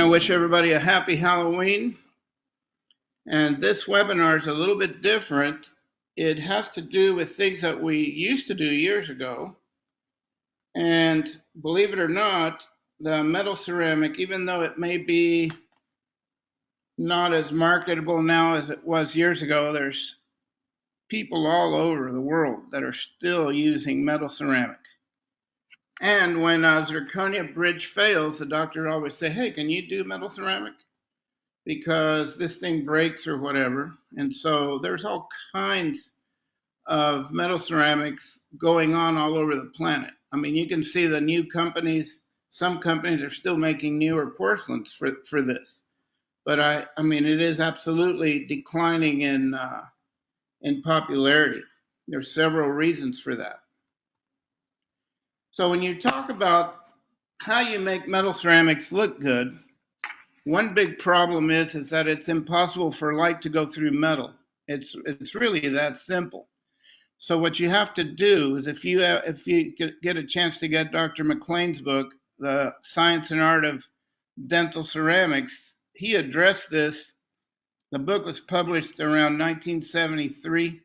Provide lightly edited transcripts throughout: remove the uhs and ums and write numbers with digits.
want to wish everybody a happy Halloween. And this webinar is a little bit different. It has to do with things that we used to do years ago. And believe it or not, the metal ceramic, even though it may be not as marketable now as it was years ago, there's people all over the world that are still using metal ceramic. And when a zirconia bridge fails, the doctor always say, hey, can you do metal ceramic? Because this thing breaks or whatever. And so there's all kinds of metal ceramics going on all over the planet. I mean, you can see the new companies, some companies are still making newer porcelains for this. But I mean, it is absolutely declining in popularity. There's several reasons for that. So when you talk about how you make metal ceramics look good, one big problem is that it's impossible for light to go through metal. It's really that simple. So what you have to do is if you get a chance to get Dr. McLean's book, The Science and Art of Dental Ceramics, he addressed this. The book was published around 1973.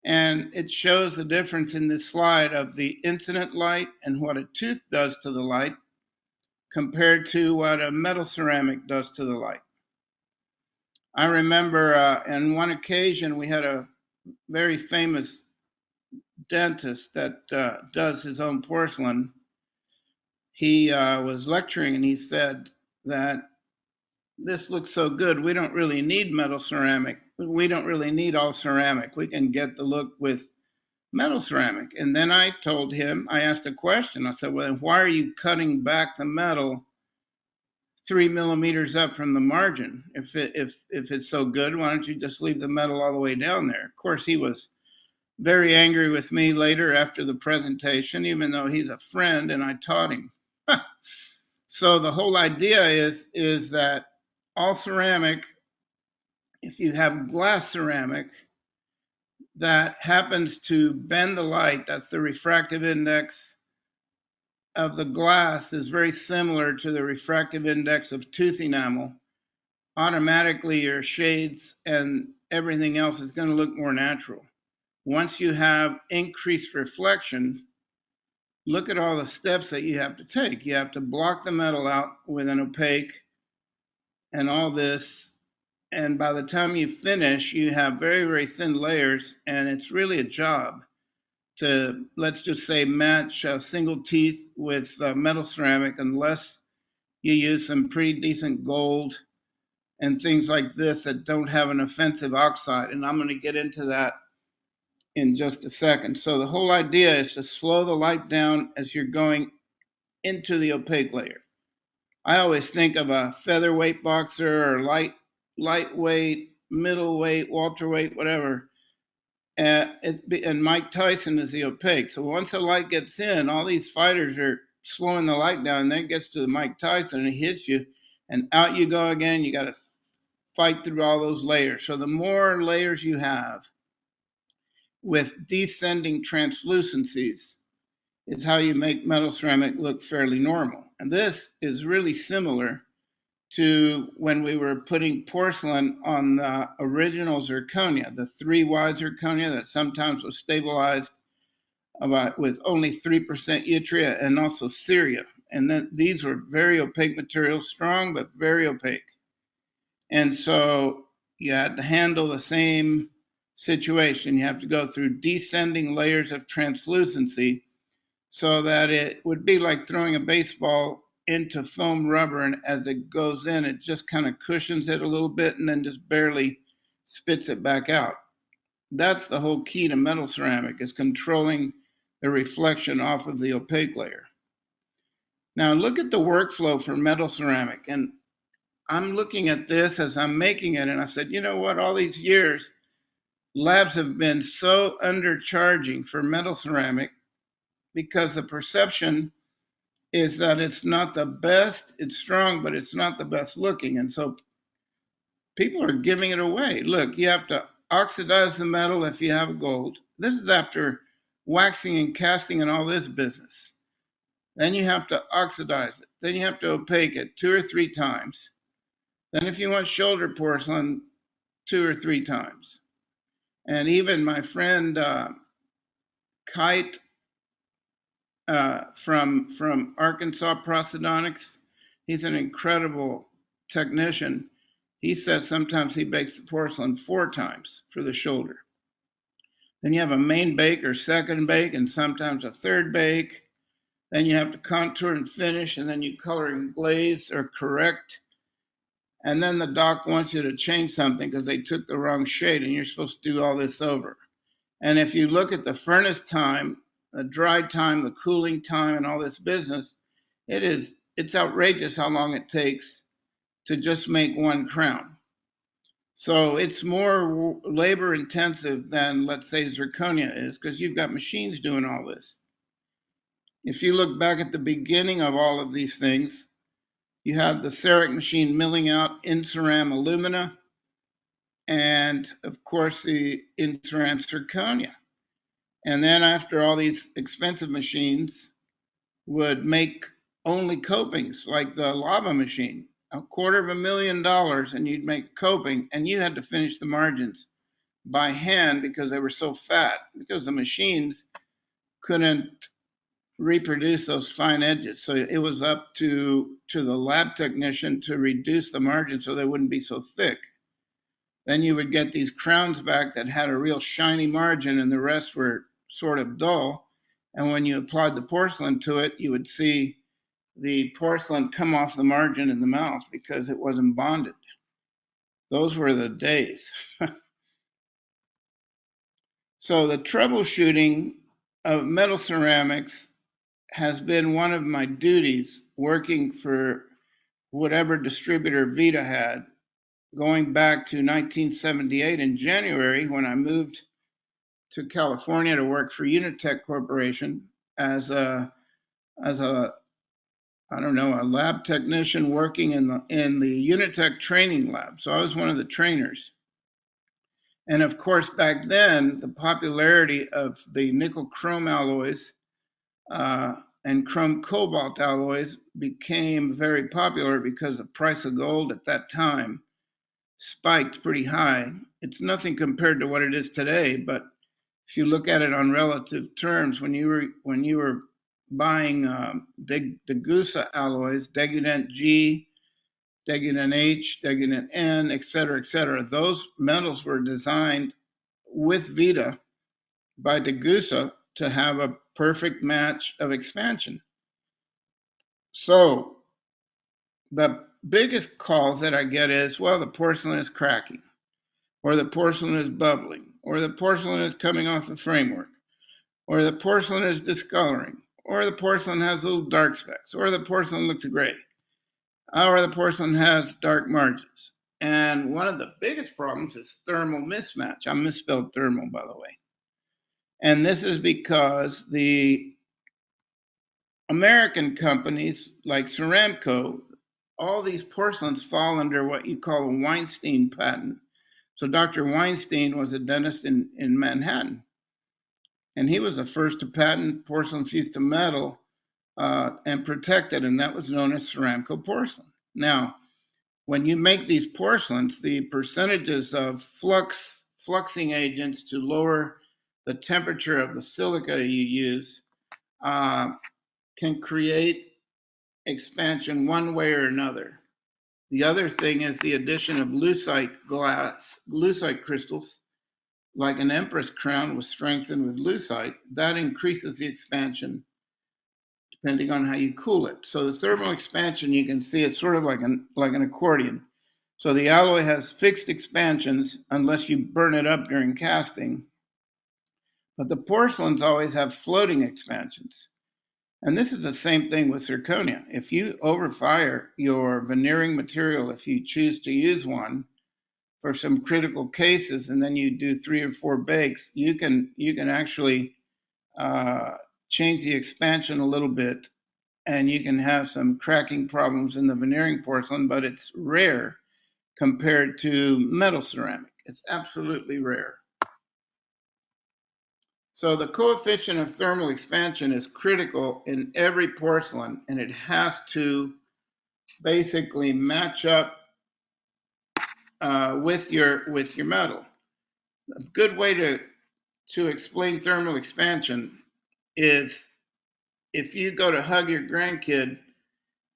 And it shows the difference in this slide of the incident light and what a tooth does to the light compared to what a metal ceramic does to the light. I remember on one occasion we had a very famous dentist that does his own porcelain. He was lecturing and he said that this looks so good, we don't really need metal ceramic. We don't really need all ceramic. We can get the look with metal ceramic. And then I told him, I asked a question. I said, well, then why are you cutting back the metal 3 millimeters up from the margin? If it's so good, why don't you just leave the metal all the way down there? Of course, he was very angry with me later after the presentation, even though he's a friend and I taught him. So the whole idea is that all ceramic, if you have glass ceramic that happens to bend the light, that's the refractive index of the glass is very similar to the refractive index of tooth enamel, automatically your shades and everything else is going to look more natural. Once you have increased reflection, look at all the steps that you have to take. You have to block the metal out with an opaque and all this. And by the time you finish, you have very, very thin layers. And it's really a job to, let's just say, match single teeth with metal ceramic unless you use some pretty decent gold and things like this that don't have an offensive oxide. And I'm going to get into that in just a second. So the whole idea is to slow the light down as you're going into the opaque layer. I always think of a featherweight boxer or lightweight, middleweight, welterweight, whatever. And Mike Tyson is the opaque. So once the light gets in, all these fighters are slowing the light down. And then it gets to the Mike Tyson and he hits you, and out you go again. You got to fight through all those layers. So the more layers you have with descending translucencies is how you make metal ceramic look fairly normal. And this is really similar to when we were putting porcelain on the original zirconia, the 3Y zirconia that sometimes was stabilized with only 3% yttria and also ceria. And then these were very opaque materials, strong but very opaque. And so you had to handle the same situation. You have to go through descending layers of translucency so that it would be like throwing a baseball into foam rubber, and as it goes in, it just kind of cushions it a little bit and then just barely spits it back out. That's the whole key to metal ceramic, is controlling the reflection off of the opaque layer. Now look at the workflow for metal ceramic, and I'm looking at this as I'm making it, and I said, you know what, all these years, labs have been so undercharging for metal ceramic because the perception is that it's not the best. It's strong, but it's not the best looking. And so people are giving it away. Look, you have to oxidize the metal if you have gold. This is after waxing and casting and all this business. Then you have to oxidize it. Then you have to opaque it 2 or 3 times. Then if you want shoulder porcelain, 2 or 3 times. And even my friend Kite from Arkansas Prosthodontics, he's an incredible technician. He says sometimes he bakes the porcelain 4 times for the shoulder. Then you have a main bake or second bake, and sometimes a third bake. Then you have to contour and finish, and then you color and glaze or correct. And then the doc wants you to change something because they took the wrong shade, and you're supposed to do all this over. And if you look at the furnace time, the dry time, the cooling time, and all this business, it's outrageous how long it takes to just make one crown. So it's more labor intensive than, let's say, zirconia is, because you've got machines doing all this. If you look back at the beginning of all of these things, you have the CEREC machine milling out in-ceram alumina, and of course the in-ceram zirconia. And then after all these expensive machines would make only copings, like the lava machine, $250,000, and you'd make coping, and you had to finish the margins by hand because they were so fat, because the machines couldn't reproduce those fine edges. So it was up to the lab technician to reduce the margin so they wouldn't be so thick. Then you would get these crowns back that had a real shiny margin and the rest were sort of dull. And when you applied the porcelain to it, you would see the porcelain come off the margin in the mouth because it wasn't bonded. Those were the days. So the troubleshooting of metal ceramics has been one of my duties working for whatever distributor VITA had, going back to 1978 in January when I moved to California to work for Unitech Corporation as a I don't know, a lab technician working in the Unitech training lab. So I was one of the trainers. And of course, back then, the popularity of the nickel chrome alloys and chrome cobalt alloys became very popular because the price of gold at that time spiked pretty high. It's nothing compared to what it is today, but if you look at it on relative terms, when you were buying Degussa alloys, Degudent G, Degudent H, Degudent N, et cetera, those metals were designed with VITA by Degussa to have a perfect match of expansion. So the biggest calls that I get is, well, the porcelain is cracking, or the porcelain is bubbling, or the porcelain is coming off the framework, or the porcelain is discoloring, or the porcelain has little dark specks, or the porcelain looks gray, or the porcelain has dark margins. And one of the biggest problems is thermal mismatch. I misspelled thermal, by the way. And this is because the American companies like Ceramco, all these porcelains fall under what you call a Weinstein patent. So Dr. Weinstein was a dentist in Manhattan. And he was the first to patent porcelain fused to metal and protect it, and that was known as Ceramco porcelain. Now, when you make these porcelains, the percentages of fluxing agents to lower the temperature of the silica you use can create expansion one way or another. The other thing is the addition of lucite crystals, like an empress crown was strengthened with lucite. That increases the expansion depending on how you cool it. So the thermal expansion, you can see it's sort of like an accordion. So the alloy has fixed expansions unless you burn it up during casting. But the porcelains always have floating expansions. And this is the same thing with zirconia. If you overfire your veneering material, if you choose to use one for some critical cases, and then you do 3 or 4 bakes, you can actually change the expansion a little bit, and you can have some cracking problems in the veneering porcelain, but it's rare compared to metal ceramic. It's absolutely rare. So the coefficient of thermal expansion is critical in every porcelain, and it has to basically match up with your metal. A good way to explain thermal expansion is if you go to hug your grandkid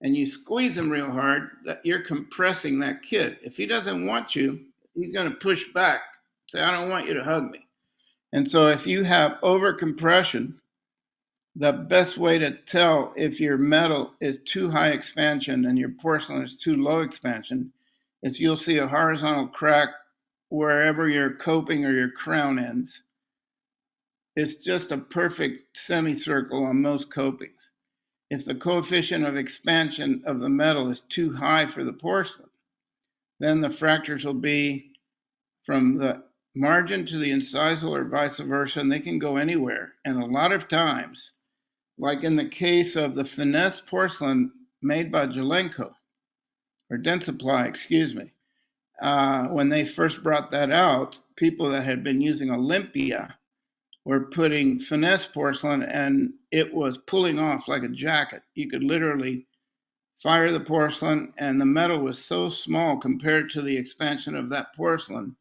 and you squeeze him real hard, that you're compressing that kid. If he doesn't want you, he's going to push back, say, I don't want you to hug me. And so if you have over compression, the best way to tell if your metal is too high expansion and your porcelain is too low expansion is you'll see a horizontal crack wherever your coping or your crown ends. It's just a perfect semicircle on most copings. If the coefficient of expansion of the metal is too high for the porcelain, then the fractures will be from the margin to the incisal or vice versa, and they can go anywhere. And a lot of times, like in the case of the finesse porcelain made by Jelenko, or Dentsupply, excuse me, when they first brought that out, people that had been using Olympia were putting finesse porcelain and it was pulling off like a jacket. You could literally fire the porcelain and the metal was so small compared to the expansion of that porcelain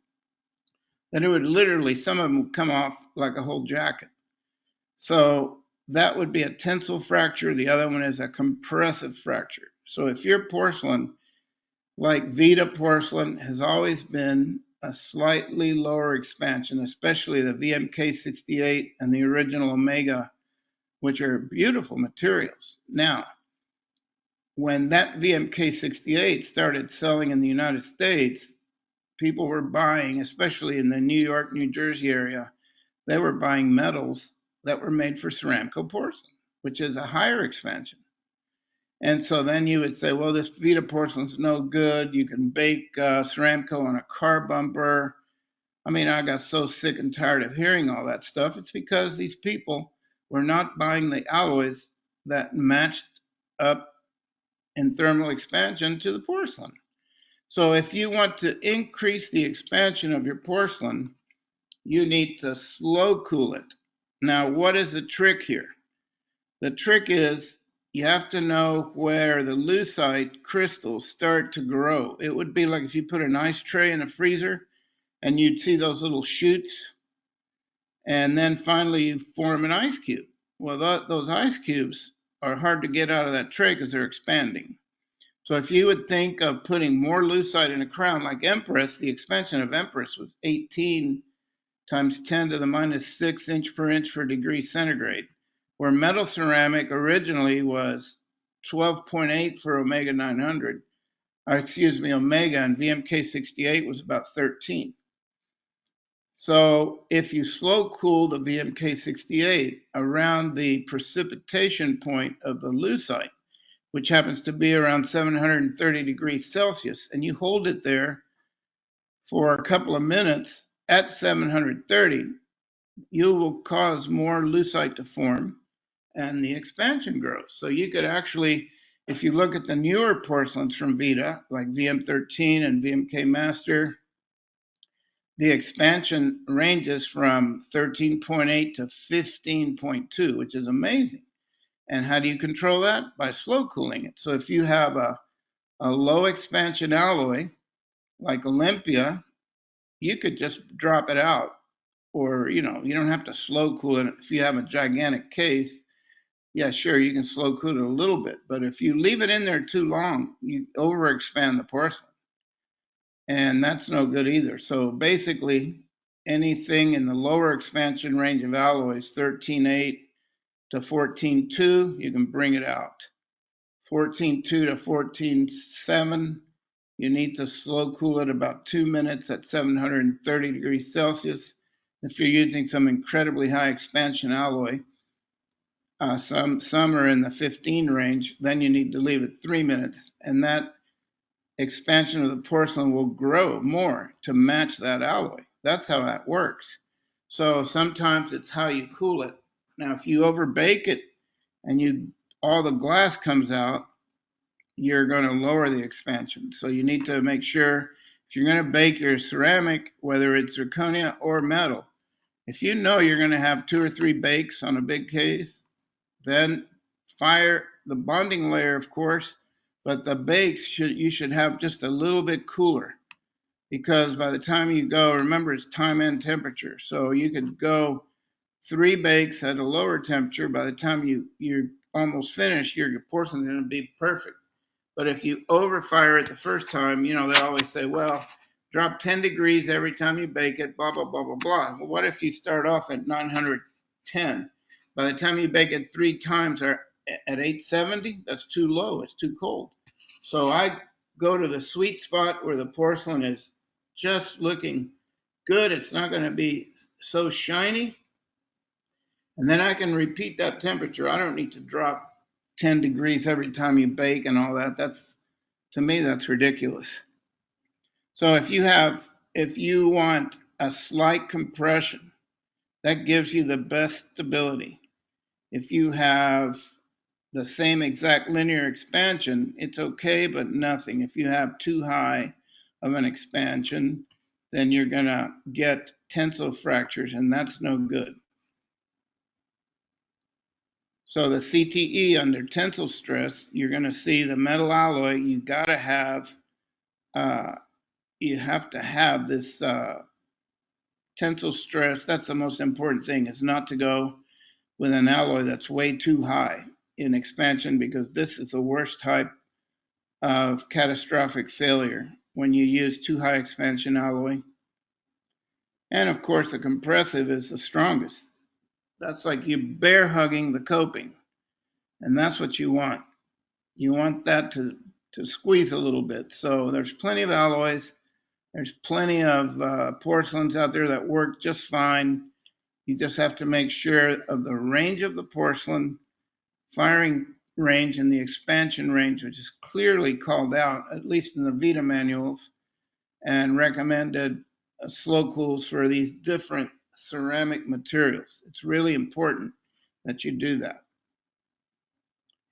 that it would literally, some of them would come off like a whole jacket. So that would be a tensile fracture. The other one is a compressive fracture. So if your porcelain, like VITA porcelain, has always been a slightly lower expansion, especially the VMK68 and the original Omega, which are beautiful materials. Now, when that VMK68 started selling in the United States, people were buying, especially in the New York, New Jersey area, they were buying metals that were made for Ceramco porcelain, which is a higher expansion. And so then you would say, well, this VITA porcelain's no good. You can bake Ceramco on a car bumper. I mean, I got so sick and tired of hearing all that stuff. It's because these people were not buying the alloys that matched up in thermal expansion to the porcelain. So if you want to increase the expansion of your porcelain, you need to slow cool it. Now, what is the trick here? The trick is you have to know where the lucite crystals start to grow. It would be like if you put an ice tray in a freezer and you'd see those little shoots, and then finally you form an ice cube. Well, those ice cubes are hard to get out of that tray because they're expanding. So if you would think of putting more lucite in a crown like Empress, the expansion of Empress was 18 times 10 to the minus 6 inch per inch per degree centigrade, where metal ceramic originally was 12.8 for Omega 900, or excuse me, Omega, and VMK 68 was about 13. So if you slow cool the VMK 68 around the precipitation point of the lucite, which happens to be around 730 degrees Celsius, and you hold it there for a couple of minutes at 730, you will cause more lucite to form and the expansion grows. So you could actually, if you look at the newer porcelains from VITA, like VM13 and VMK Master, the expansion ranges from 13.8 to 15.2, which is amazing. And how do you control that? By slow cooling it. So if you have a low expansion alloy like Olympia, you could just drop it out. Or, you don't have to slow cool it. If you have a gigantic case, yeah, sure, you can slow cool it a little bit. But if you leave it in there too long, you overexpand the porcelain. And that's no good either. So basically, anything in the lower expansion range of alloys, 13.8 to 14.2, you can bring it out. 14.2 to 14.7, you need to slow cool it about 2 minutes at 730 degrees Celsius. If you're using some incredibly high expansion alloy, some are in the 15 range, then you need to leave it 3 minutes, and that expansion of the porcelain will grow more to match that alloy. That's how that works. So sometimes it's how you cool it. Now, if you overbake it and all the glass comes out, you're going to lower the expansion. So you need to make sure if you're going to bake your ceramic, whether it's zirconia or metal, If you know you're going to have 2 or 3 bakes on a big case, then fire the bonding layer, of course, but the bakes you should have just a little bit cooler, because by the time you go, remember it's time and temperature, so you could go 3 bakes at a lower temperature. By the time you're almost finished, your porcelain is going to be perfect. But if you overfire it the first time, they always say, well, drop 10 degrees every time you bake it, blah, blah, blah, blah, blah. Well, what if you start off at 910? By the time you bake it 3 times at 870, that's too low. It's too cold. So I go to the sweet spot where the porcelain is just looking good. It's not going to be so shiny. And then I can repeat that temperature. I don't need to drop 10 degrees every time you bake and all that. To me, that's ridiculous. So if you want a slight compression, that gives you the best stability. If you have the same exact linear expansion, it's okay, but nothing. If you have too high of an expansion, then you're gonna get tensile fractures, and that's no good. So the CTE under tensile stress, you're going to see the metal alloy. You have to have this tensile stress. That's the most important thing, is not to go with an alloy that's way too high in expansion, because this is the worst type of catastrophic failure when you use too high expansion alloy. And of course, the compressive is the strongest. That's like you bear hugging the coping. And that's what you want. You want that to squeeze a little bit. So there's plenty of alloys. There's plenty of porcelains out there that work just fine. You just have to make sure of the range of the porcelain, firing range, and the expansion range, which is clearly called out, at least in the VITA manuals, and recommended slow cools for these different ceramic materials. It's really important that you do that.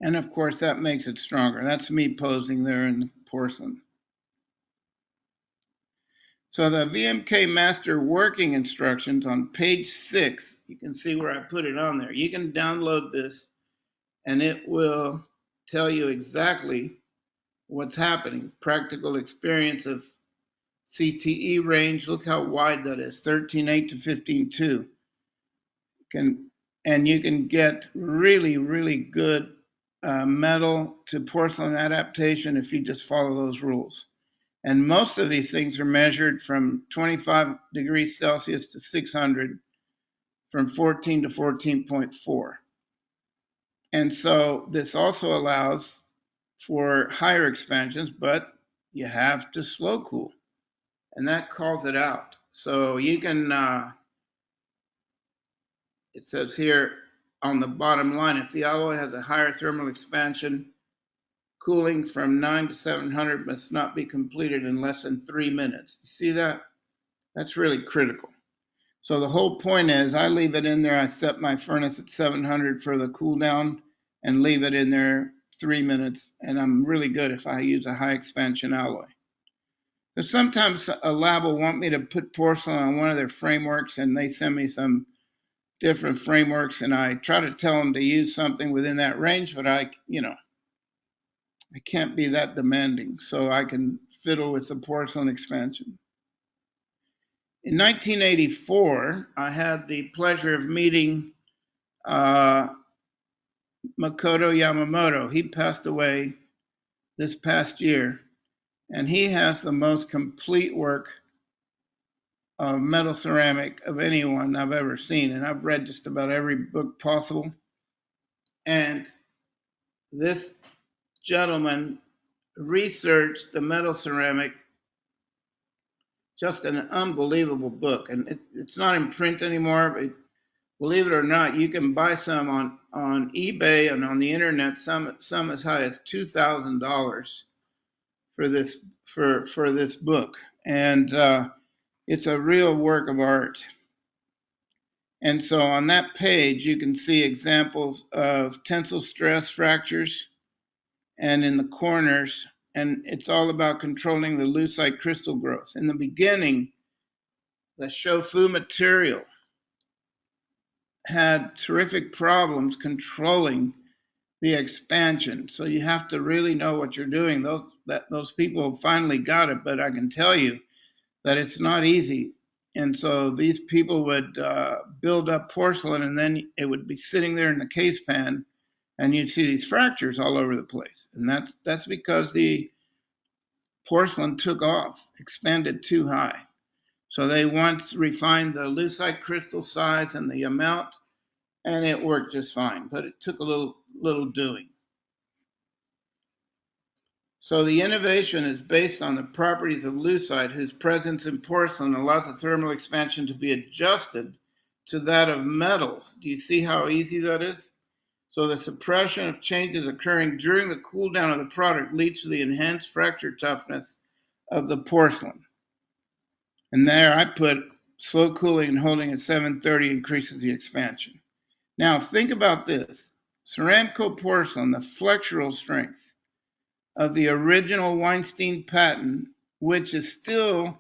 And of course, that makes it stronger. That's me posing there in the porcelain. So the VMK Master Working Instructions on page 6, you can see where I put it on there. You can download this, and it will tell you exactly what's happening. Practical experience of CTE range. Look how wide that is, 13.8 to 15.2. And you can get really, really good metal to porcelain adaptation if you just follow those rules. And most of these things are measured from 25 degrees Celsius to 600, from 14 to 14.4. And so this also allows for higher expansions, but you have to slow cool, and that calls it out. So you can, it says here on the bottom line, if the alloy has a higher thermal expansion, cooling from 9 to 700 must not be completed in less than 3 minutes. You see that? That's really critical. So the whole point is I leave it in there. I set my furnace at 700 for the cool down and leave it in there 3 minutes. And I'm really good if I use a high expansion alloy. But sometimes a lab will want me to put porcelain on one of their frameworks, and they send me some different frameworks, and I try to tell them to use something within that range, but I can't be that demanding, so I can fiddle with the porcelain expansion. In 1984, I had the pleasure of meeting Makoto Yamamoto. He passed away this past year, and he has the most complete work of metal ceramic of anyone I've ever seen, and I've read just about every book possible. And this gentleman researched the metal ceramic, just an unbelievable book. And it's not in print anymore, but believe it or not, you can buy some on eBay and on the internet, some as high as $2,000 for this book. And it's a real work of art. And so on that page, you can see examples of tensile stress fractures, and in the corners, and it's all about controlling the lucite crystal growth. In the beginning, the shofu material had terrific problems controlling the expansion. So you have to really know what you're doing. Those people finally got it, but I can tell you that it's not easy. And so these people would build up porcelain, and then it would be sitting there in the case pan, and you'd see these fractures all over the place. And that's because the porcelain took off, expanded too high. So they once refined the lucite crystal size and the amount, and it worked just fine, but it took a little doing. So the innovation is based on the properties of lucite, whose presence in porcelain allows the thermal expansion to be adjusted to that of metals. Do you see how easy that is? So the suppression of changes occurring during the cool down of the product leads to the enhanced fracture toughness of the porcelain. And there I put slow cooling and holding at 730 increases the expansion. Now think about this. Ceramco porcelain, the flexural strength of the original Weinstein patent, which is still,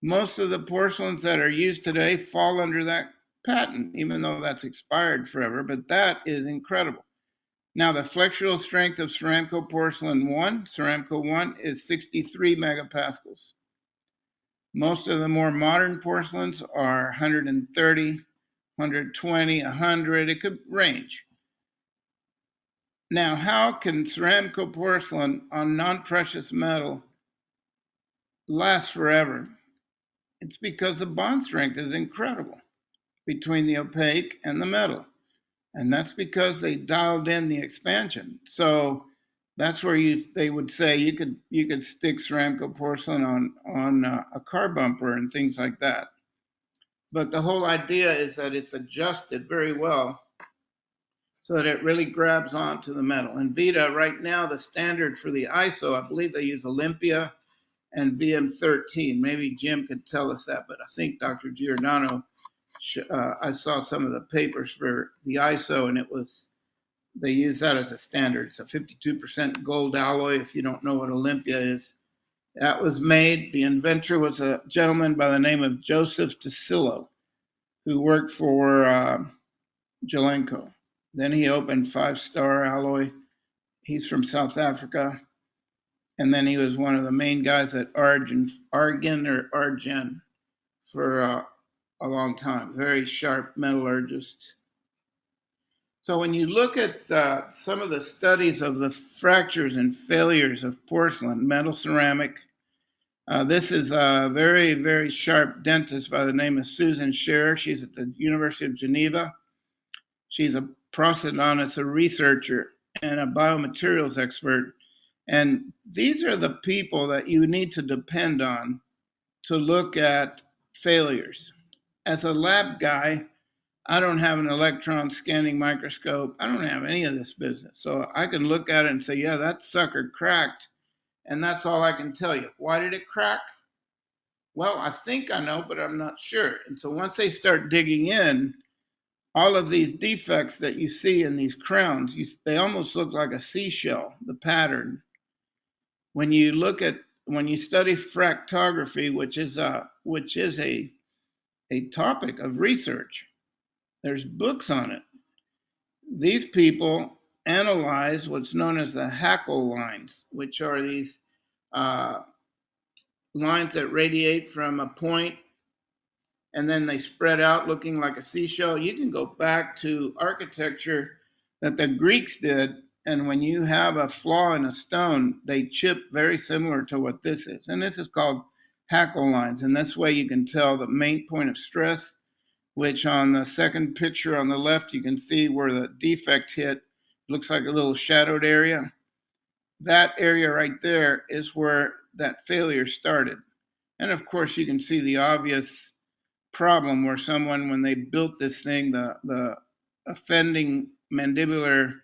most of the porcelains that are used today fall under that patent, even though that's expired forever, but that is incredible. Now the flexural strength of Ceramco porcelain 1, Ceramco 1, is 63 megapascals. Most of the more modern porcelains are 130, 120, 100, it could range. Now, how can Ceramco porcelain on non-precious metal last forever? It's because the bond strength is incredible between the opaque and the metal. And that's because they dialed in the expansion. So that's where they would say you could stick Ceramco porcelain on a car bumper and things like that. But the whole idea is that it's adjusted very well so that it really grabs onto the metal. And VITA, right now, the standard for the ISO, I believe they use Olympia and VM13. Maybe Jim could tell us that, but I think Dr. Giordano, I saw some of the papers for the ISO, and they use that as a standard. It's a 52% gold alloy, if you don't know what Olympia is. That was made, the inventor was a gentleman by the name of Joseph Tasillo, who worked for Jelenko. Then he opened Five Star Alloy. He's from South Africa. And then he was one of the main guys at Argen for a long time. Very sharp metallurgist. So when you look at some of the studies of the fractures and failures of porcelain, metal ceramic, this is a very, very sharp dentist by the name of Susan Scherer. She's at the University of Geneva. She's a prosthodontist, a researcher, and a biomaterials expert. And these are the people that you need to depend on to look at failures. As a lab guy, I don't have an electron scanning microscope. I don't have any of this business. So I can look at it and say, yeah, that sucker cracked. And that's all I can tell you. Why did it crack? Well, I think I know, but I'm not sure. And so once they start digging in, all of these defects that you see in these crowns, they almost look like a seashell, the pattern. When you study fractography, which is a topic of research, there's books on it. These people analyze what's known as the Haeckel lines, which are these lines that radiate from a point and then they spread out looking like a seashell. You can go back to architecture that the Greeks did, and when you have a flaw in a stone, they chip very similar to what this is. And this is called Haeckel lines, and this way you can tell the main point of stress, which on the second picture on the left, you can see where the defect hit. It looks like a little shadowed area. That area right there is where that failure started. And of course, you can see the obvious problem where someone, when they built this thing, the offending mandibular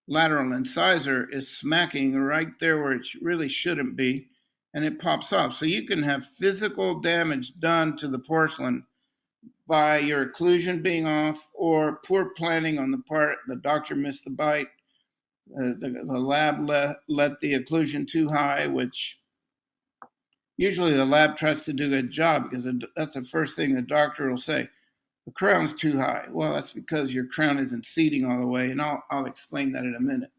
lateral incisor is smacking right there where it really shouldn't be, and it pops off. So you can have physical damage done to the porcelain by your occlusion being off or poor planning on the part, the doctor missed the bite, the lab let the occlusion too high, which usually the lab tries to do a good job because that's the first thing the doctor will say. The crown's too high. Well, that's because your crown isn't seating all the way, and I'll explain that in a minute.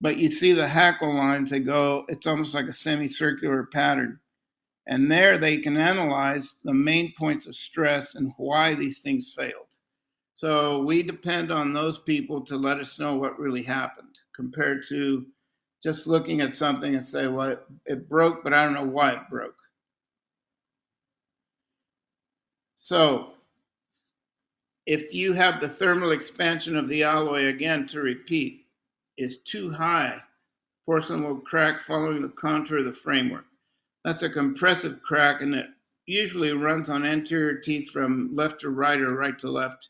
But you see the hackle lines, they go, it's almost like a semicircular pattern. And there they can analyze the main points of stress and why these things failed. So we depend on those people to let us know what really happened, compared to just looking at something and say, well, it broke, but I don't know why it broke. So if you have the thermal expansion of the alloy, again, to repeat, is too high, porcelain will crack following the contour of the framework. That's a compressive crack, and it usually runs on anterior teeth from left to right or right to left.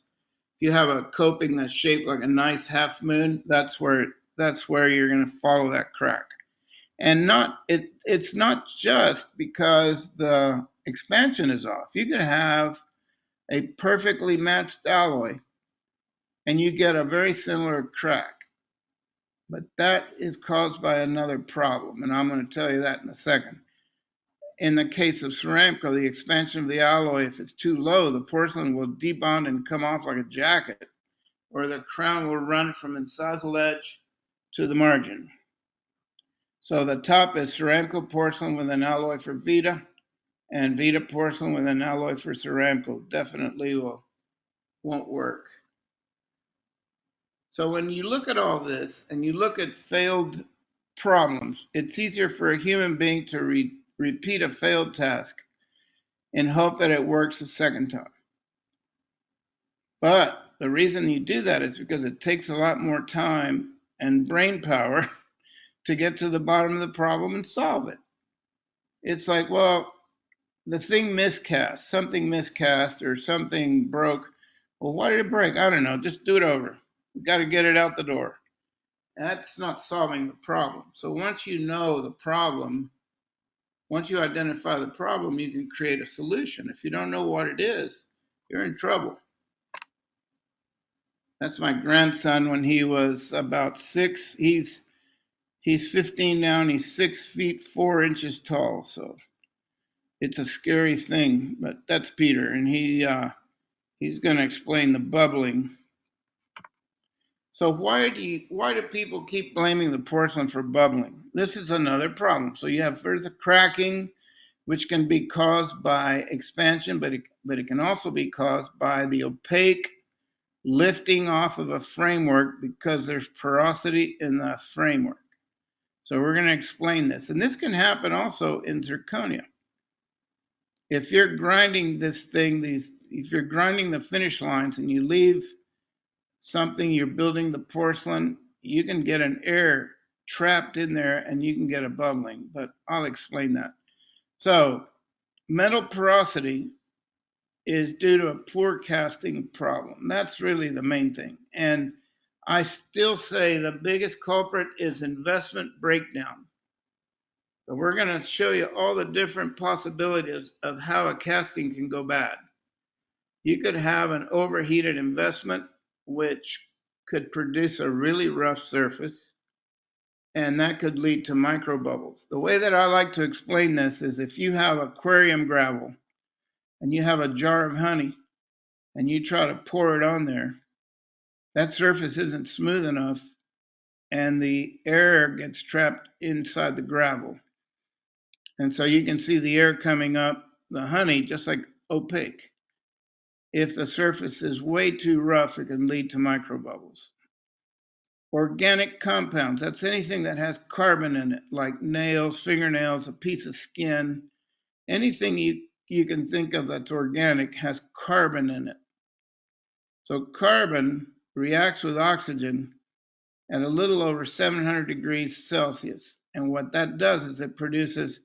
If you have a coping that's shaped like a nice half moon, that's where you're going to follow that crack. And it's not just because the expansion is off. You could have a perfectly matched alloy and you get a very similar crack. But that is caused by another problem, and I'm going to tell you that in a second. In the case of ceramica, the expansion of the alloy, if it's too low, the porcelain will debond and come off like a jacket, or the crown will run from incisal edge to the margin. So the top is ceramical porcelain with an alloy for VITA, and VITA porcelain with an alloy for ceramical. Definitely won't work. So when you look at all this and you look at failed problems, it's easier for a human being to repeat a failed task and hope that it works a second time. But the reason you do that is because it takes a lot more time and brain power to get to the bottom of the problem and solve it. It's like, well, the thing miscast, something miscast or something broke. Well, why did it break? I don't know. Just do it over. We've got to get it out the door. That's not solving the problem. So once you know the problem, once you identify the problem, you can create a solution. If you don't know what it is, you're in trouble. That's my grandson when he was about 6. He's 15 now, and he's 6 feet 4 inches tall. So it's a scary thing, but that's Peter, and he's going to explain the bubbling. So why do people keep blaming the porcelain for bubbling? This is another problem. So you have further cracking, which can be caused by expansion, but it can also be caused by the opaque lifting off of a framework because there's porosity in the framework. So we're going to explain this. And this can happen also in zirconia. If you're grinding this thing, if you're grinding the finish lines and you leave something, you're building the porcelain, you can get an air trapped in there and you can get a bubbling, but I'll explain that. So metal porosity is due to a poor casting problem. That's really the main thing. And I still say the biggest culprit is investment breakdown. So we're going to show you all the different possibilities of how a casting can go bad. You could have an overheated investment, which could produce a really rough surface, and that could lead to microbubbles. The way that I like to explain this is if you have aquarium gravel and you have a jar of honey and you try to pour it on there, that surface isn't smooth enough and the air gets trapped inside the gravel. And so you can see the air coming up the honey just like opaque. If the surface is way too rough, it can lead to microbubbles. Organic compounds, that's anything that has carbon in it, like nails, fingernails, a piece of skin. Anything you can think of that's organic has carbon in it. So carbon reacts with oxygen at a little over 700 degrees Celsius. And what that does is it produces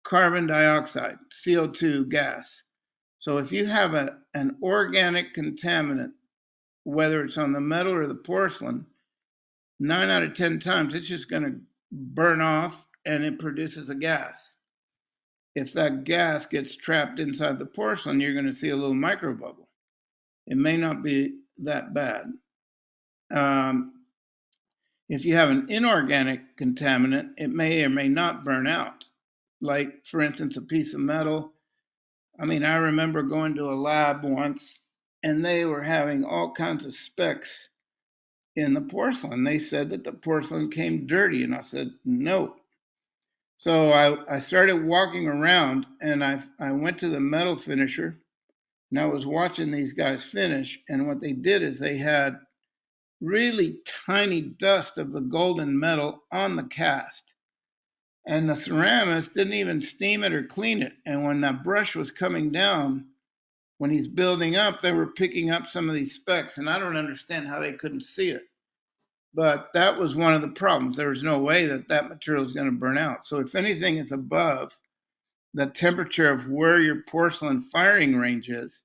carbon dioxide, CO2 gas. So if you have an organic contaminant, whether it's on the metal or the porcelain, 9 out of 10 times it's just going to burn off and it produces a gas. If that gas gets trapped inside the porcelain, you're going to see a little microbubble. It may not be that bad. If you have an inorganic contaminant, it may or may not burn out. Like, for instance, a piece of metal. I mean, I remember going to a lab once and they were having all kinds of specks in the porcelain. They said that the porcelain came dirty, and I said, no. So I started walking around, and I went to the metal finisher, and I was watching these guys finish, and what they did is they had really tiny dust of the golden metal on the cast. And the ceramist didn't even steam it or clean it. And when that brush was coming down, when he's building up, they were picking up some of these specks, and I don't understand how they couldn't see it. But that was one of the problems. There was no way that that material is going to burn out. So if anything is above the temperature of where your porcelain firing range is,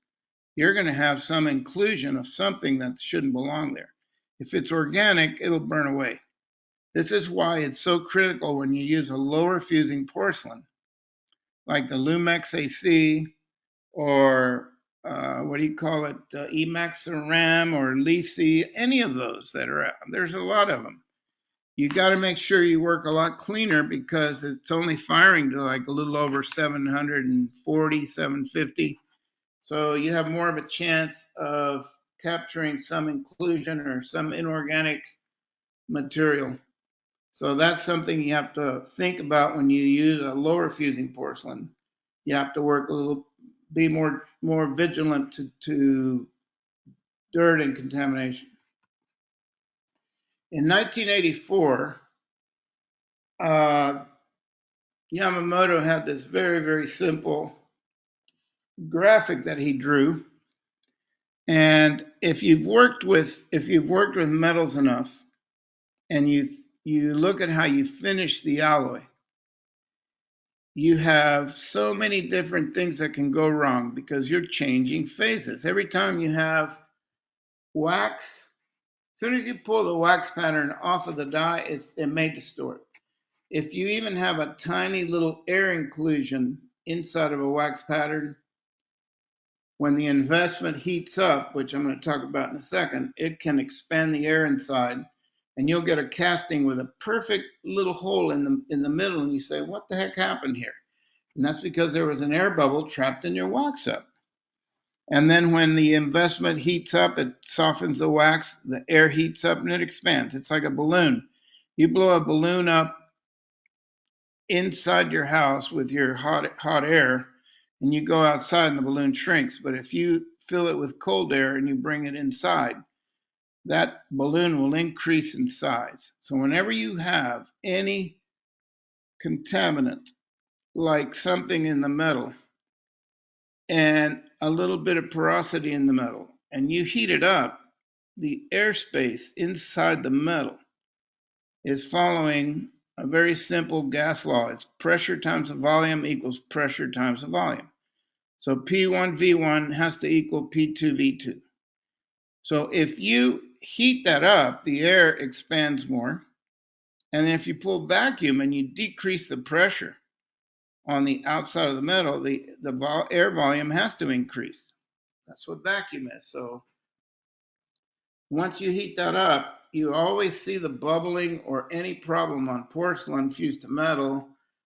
you're going to have some inclusion of something that shouldn't belong there. If it's organic, it'll burn away. This is why it's so critical when you use a lower fusing porcelain, like the Lumex AC or what do you call it, Emax Ceram or Lisi, any of those that are out. There's a lot of them. You got to make sure you work a lot cleaner because it's only firing to like a little over 740, 750. So you have more of a chance of capturing some inclusion or some inorganic material. So that's something you have to think about when you use a lower fusing porcelain. You have to work a little, be more vigilant to dirt and contamination. In 1984, Yamamoto had this very, very simple graphic that he drew. And if you've worked with metals enough, and you look at how you finish the alloy, you have so many different things that can go wrong because you're changing phases. Every time you have wax, as soon as you pull the wax pattern off of the die, it may distort. If you even have a tiny little air inclusion inside of a wax pattern, when the investment heats up, which I'm going to talk about in a second, it can expand the air inside, and you'll get a casting with a perfect little hole in the middle, and you say, what the heck happened here? And that's because there was an air bubble trapped in your wax up. And then when the investment heats up, it softens the wax, the air heats up, and it expands. It's like a balloon. You blow a balloon up inside your house with your hot air, and you go outside and the balloon shrinks. But if you fill it with cold air and you bring it inside, that balloon will increase in size. So whenever you have any contaminant, like something in the metal and a little bit of porosity in the metal, and you heat it up, the airspace inside the metal is following a very simple gas law. It's pressure times the volume equals pressure times the volume. So P1V1 has to equal P2V2. So if you heat that up, the air expands more. And if you pull vacuum and you decrease the pressure on the outside of the metal, the air volume has to increase. That's what vacuum is. So once you heat that up, you always see the bubbling or any problem on porcelain fused to metal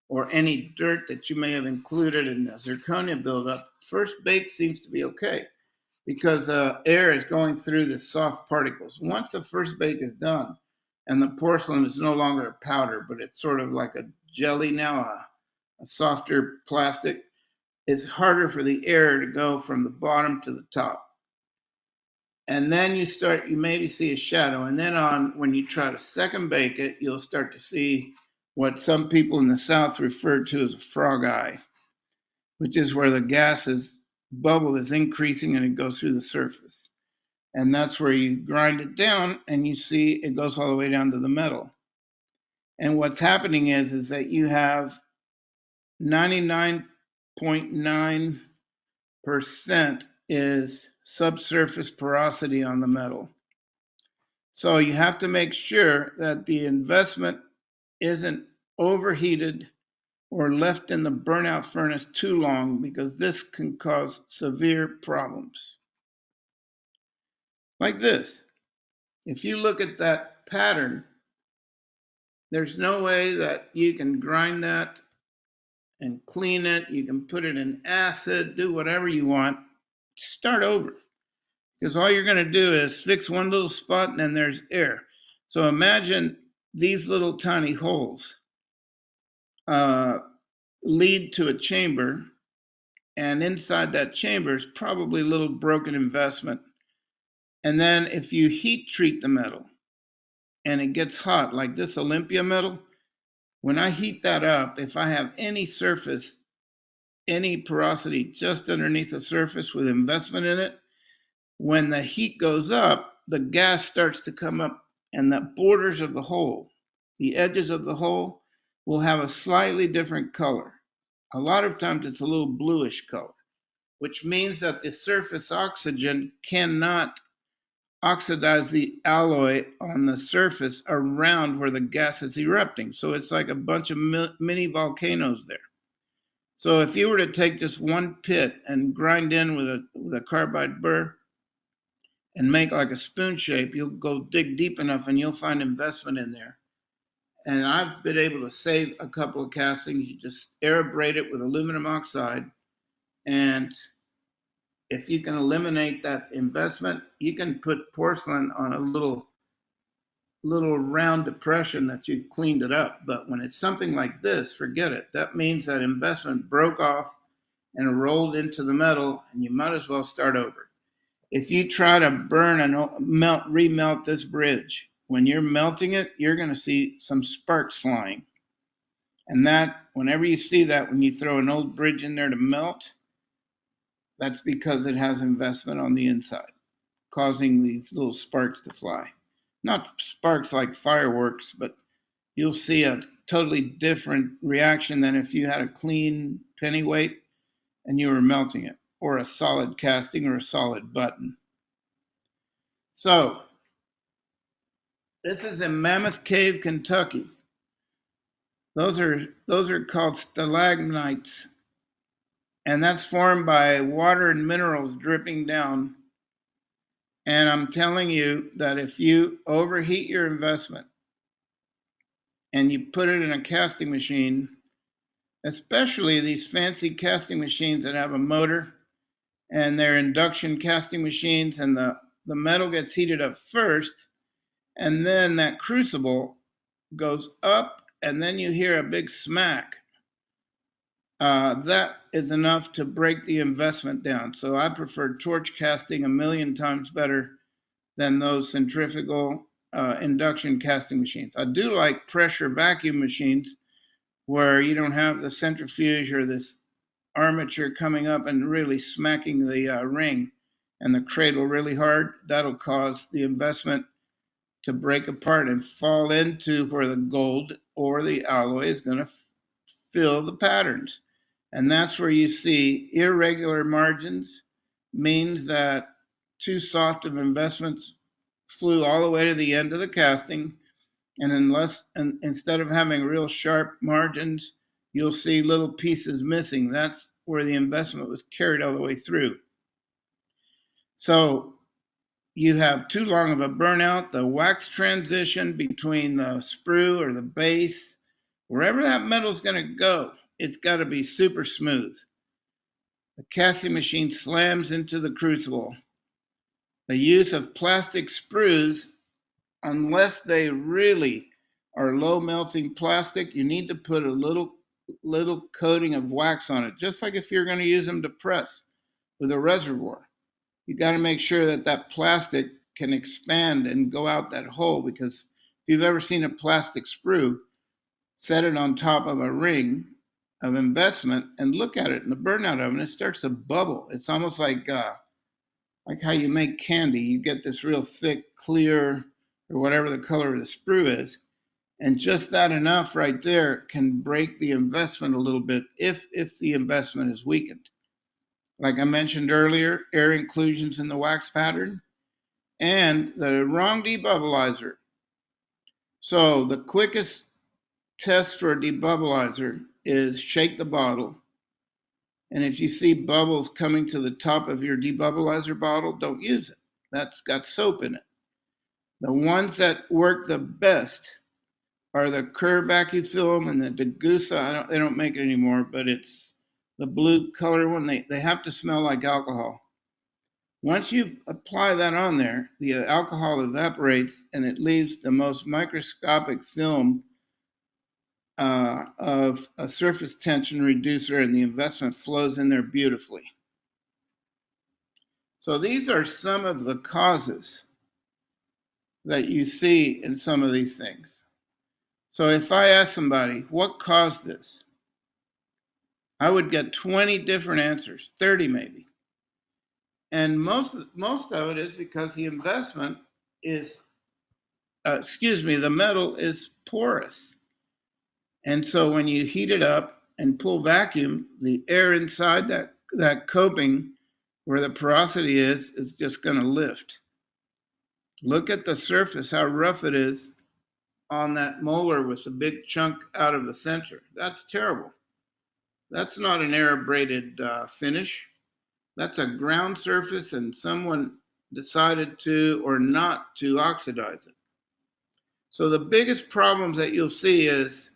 or any dirt that you may have included in the zirconia buildup. First bake seems to be okay because the air is going through the soft particles. Once the first bake is done and the porcelain is no longer a powder, but it's sort of like a jelly now, a softer plastic, it's harder for the air to go from the bottom to the top. And then you maybe see a shadow. And then when you try to second bake it, you'll start to see what some people in the South refer to as a frog eye, which is where the gases bubble is increasing and it goes through the surface. And that's where you grind it down and you see it goes all the way down to the metal. And what's happening is that you have 99.9% is subsurface porosity on the metal. So you have to make sure that the investment isn't overheated or left in the burnout furnace too long because this can cause severe problems. Like this. If you look at that pattern, there's no way that you can grind that and clean it. You can put it in acid, do whatever you want. Start over. because all you're going to do is fix one little spot and then there's air. So imagine these little tiny holes lead to a chamber, and inside that chamber is probably a little broken investment. And then if you heat treat the metal and it gets hot, like this Olympia metal, when I heat that up, if I have any surface, any porosity just underneath the surface with investment in it, when the heat goes up, the gas starts to come up, and the borders of the hole, the edges of the hole, will have a slightly different color. A lot of times it's a little bluish color, which means that the surface oxygen cannot oxidize the alloy on the surface around where the gas is erupting. So it's like a bunch of mini volcanoes there. So if you were to take just one pit and grind in with a carbide burr and make like a spoon shape, you'll go dig deep enough and you'll find investment in there. And I've been able to save a couple of castings. You just air abrade it with aluminum oxide, and if you can eliminate that investment, you can put porcelain on a little round depression that you've cleaned it up. But when it's something like this, forget it. That means that investment broke off and rolled into the metal, and you might as well start over. If you try to burn and remelt this bridge, when you're melting it, you're going to see some sparks flying. And that, whenever you see that, when you throw an old bridge in there to melt, that's because it has investment on the inside, causing these little sparks to fly. Not sparks like fireworks, but you'll see a totally different reaction than if you had a clean pennyweight and you were melting it, or a solid casting or a solid button. So, this is in Mammoth Cave, Kentucky. Those are called stalagmites, and that's formed by water and minerals dripping down. And I'm telling you that if you overheat your investment and you put it in a casting machine, especially these fancy casting machines that have a motor, and they're induction casting machines, and the metal gets heated up first, and then that crucible goes up, and then you hear a big smack. That is enough to break the investment down. So I prefer torch casting a million times better than those centrifugal induction casting machines. I do like pressure vacuum machines where you don't have the centrifuge or this armature coming up and really smacking the ring and the cradle really hard. That'll cause the investment to break apart and fall into where the gold or the alloy is going to fill the patterns. And that's where you see irregular margins, means that too soft of investments flew all the way to the end of the casting. And instead of having real sharp margins, you'll see little pieces missing. That's where the investment was carried all the way through. So you have too long of a burnout, the wax transition between the sprue or the base, wherever that metal is going to go, it's got to be super smooth. The casting machine slams into the crucible. The use of plastic sprues, unless they really are low melting plastic, you need to put a little coating of wax on it, just like if you're going to use them to press with a reservoir. You got to make sure that that plastic can expand and go out that hole, because if you've ever seen a plastic sprue, set it on top of a ring of investment and look at it in the burnout oven, it starts to bubble. It's almost like how you make candy. You get this real thick, clear, or whatever the color of the sprue is, and just that enough right there can break the investment a little bit if the investment is weakened. Like I mentioned earlier, air inclusions in the wax pattern and the wrong debubblizer. So the quickest test for a debubblizer is shake the bottle. And if you see bubbles coming to the top of your debubblizer bottle, don't use it. That's got soap in it. The ones that work the best are the Kerr vacuum film and the Degussa. They don't make it anymore, but it's the blue color one. They have to smell like alcohol. Once you apply that on there, the alcohol evaporates and it leaves the most microscopic film of a surface tension reducer, and the investment flows in there beautifully. So these are some of the causes that you see in some of these things. So if I ask somebody, what caused this? I would get 20 different answers, 30 maybe. And most of it is because the investment is, the metal is porous. And so when you heat it up and pull vacuum, the air inside that coping where the porosity is just going to lift. Look at the surface, how rough it is on that molar with the big chunk out of the center. That's terrible. That's not an air abraded finish. That's a ground surface, and someone decided to or not to oxidize it. So the biggest problems that you'll see is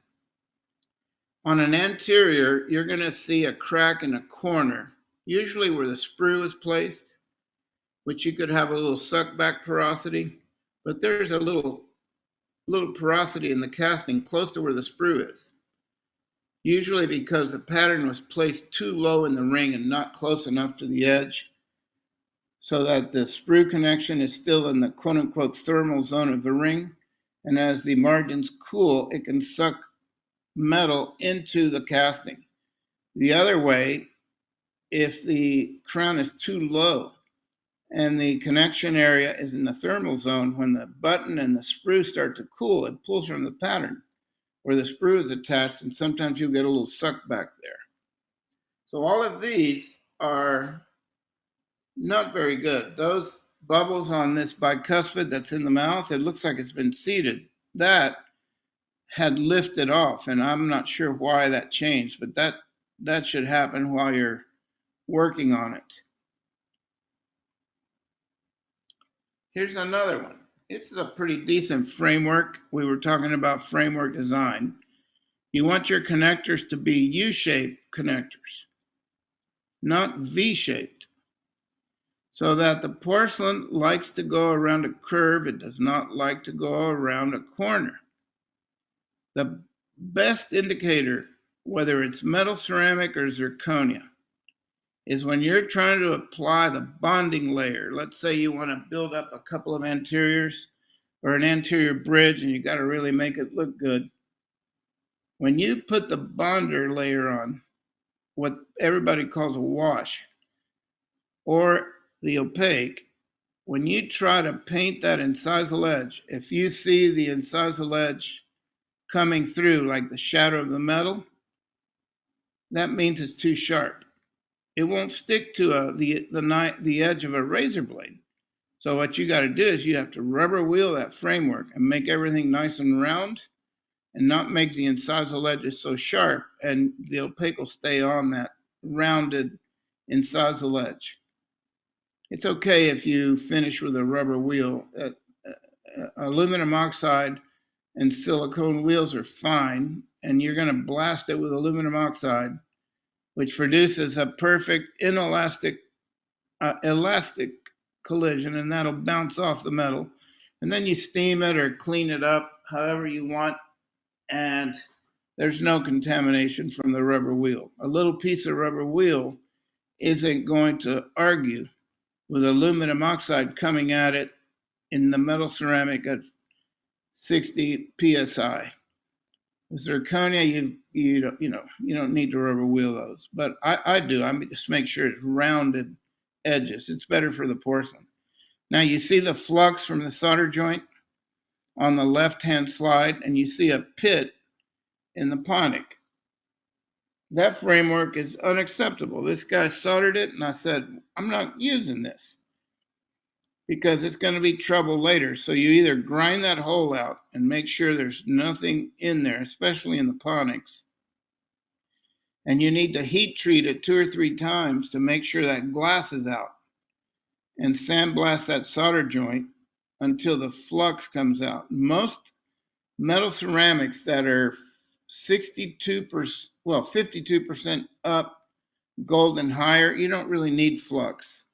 on an anterior, you're going to see a crack in a corner, usually where the sprue is placed, which you could have a little suck back porosity, but there's a little porosity in the casting close to where the sprue is. Usually because the pattern was placed too low in the ring and not close enough to the edge, so that the sprue connection is still in the quote-unquote thermal zone of the ring, and as the margins cool, it can suck metal into the casting. The other way, if the crown is too low and the connection area is in the thermal zone, when the button and the sprue start to cool, it pulls from the pattern where the sprue is attached, and sometimes you'll get a little suck back there. So all of these are not very good. Those bubbles on this bicuspid that's in the mouth, it looks like it's been seeded. That had lifted off, and I'm not sure why that changed, but that should happen while you're working on it. Here's another one. It's a pretty decent framework. We were talking about framework design. You want your connectors to be U-shaped connectors, not V-shaped, so that the porcelain likes to go around a curve. It does not like to go around a corner. The best indicator, whether it's metal ceramic or zirconia, is when you're trying to apply the bonding layer. Let's say you want to build up a couple of anteriors or an anterior bridge and you got to really make it look good. When you put the bonder layer on, what everybody calls a wash, or the opaque, when you try to paint that incisal edge, if you see the incisal edge coming through like the shadow of the metal, that means it's too sharp. It won't stick to the edge of a razor blade. So what you got to do is you have to rubber wheel that framework and make everything nice and round, and not make the incisal edges so sharp, and the opaque will stay on that rounded incisal edge. It's okay if you finish with a rubber wheel. Aluminum oxide and silicone wheels are fine, and you're going to blast it with aluminum oxide, which produces a perfect inelastic elastic collision, and that'll bounce off the metal. And then you steam it or clean it up however you want, and there's no contamination from the rubber wheel. A little piece of rubber wheel isn't going to argue with aluminum oxide coming at it in the metal ceramic at 60 psi. With zirconia, you don't need to rubber wheel those, but I do. I just make sure it's rounded edges. It's better for the porcelain. Now you see the flux from the solder joint on the left-hand slide, and you see a pit in the ponic. That framework is unacceptable. This guy soldered it, and I said, I'm not using this because it's going to be trouble later. So you either grind that hole out and make sure there's nothing in there, especially in the ponics, and you need to heat treat it 2 or 3 times to make sure that glass is out, and sandblast that solder joint until the flux comes out. Most metal ceramics that are 52% up, gold and higher, you don't really need flux.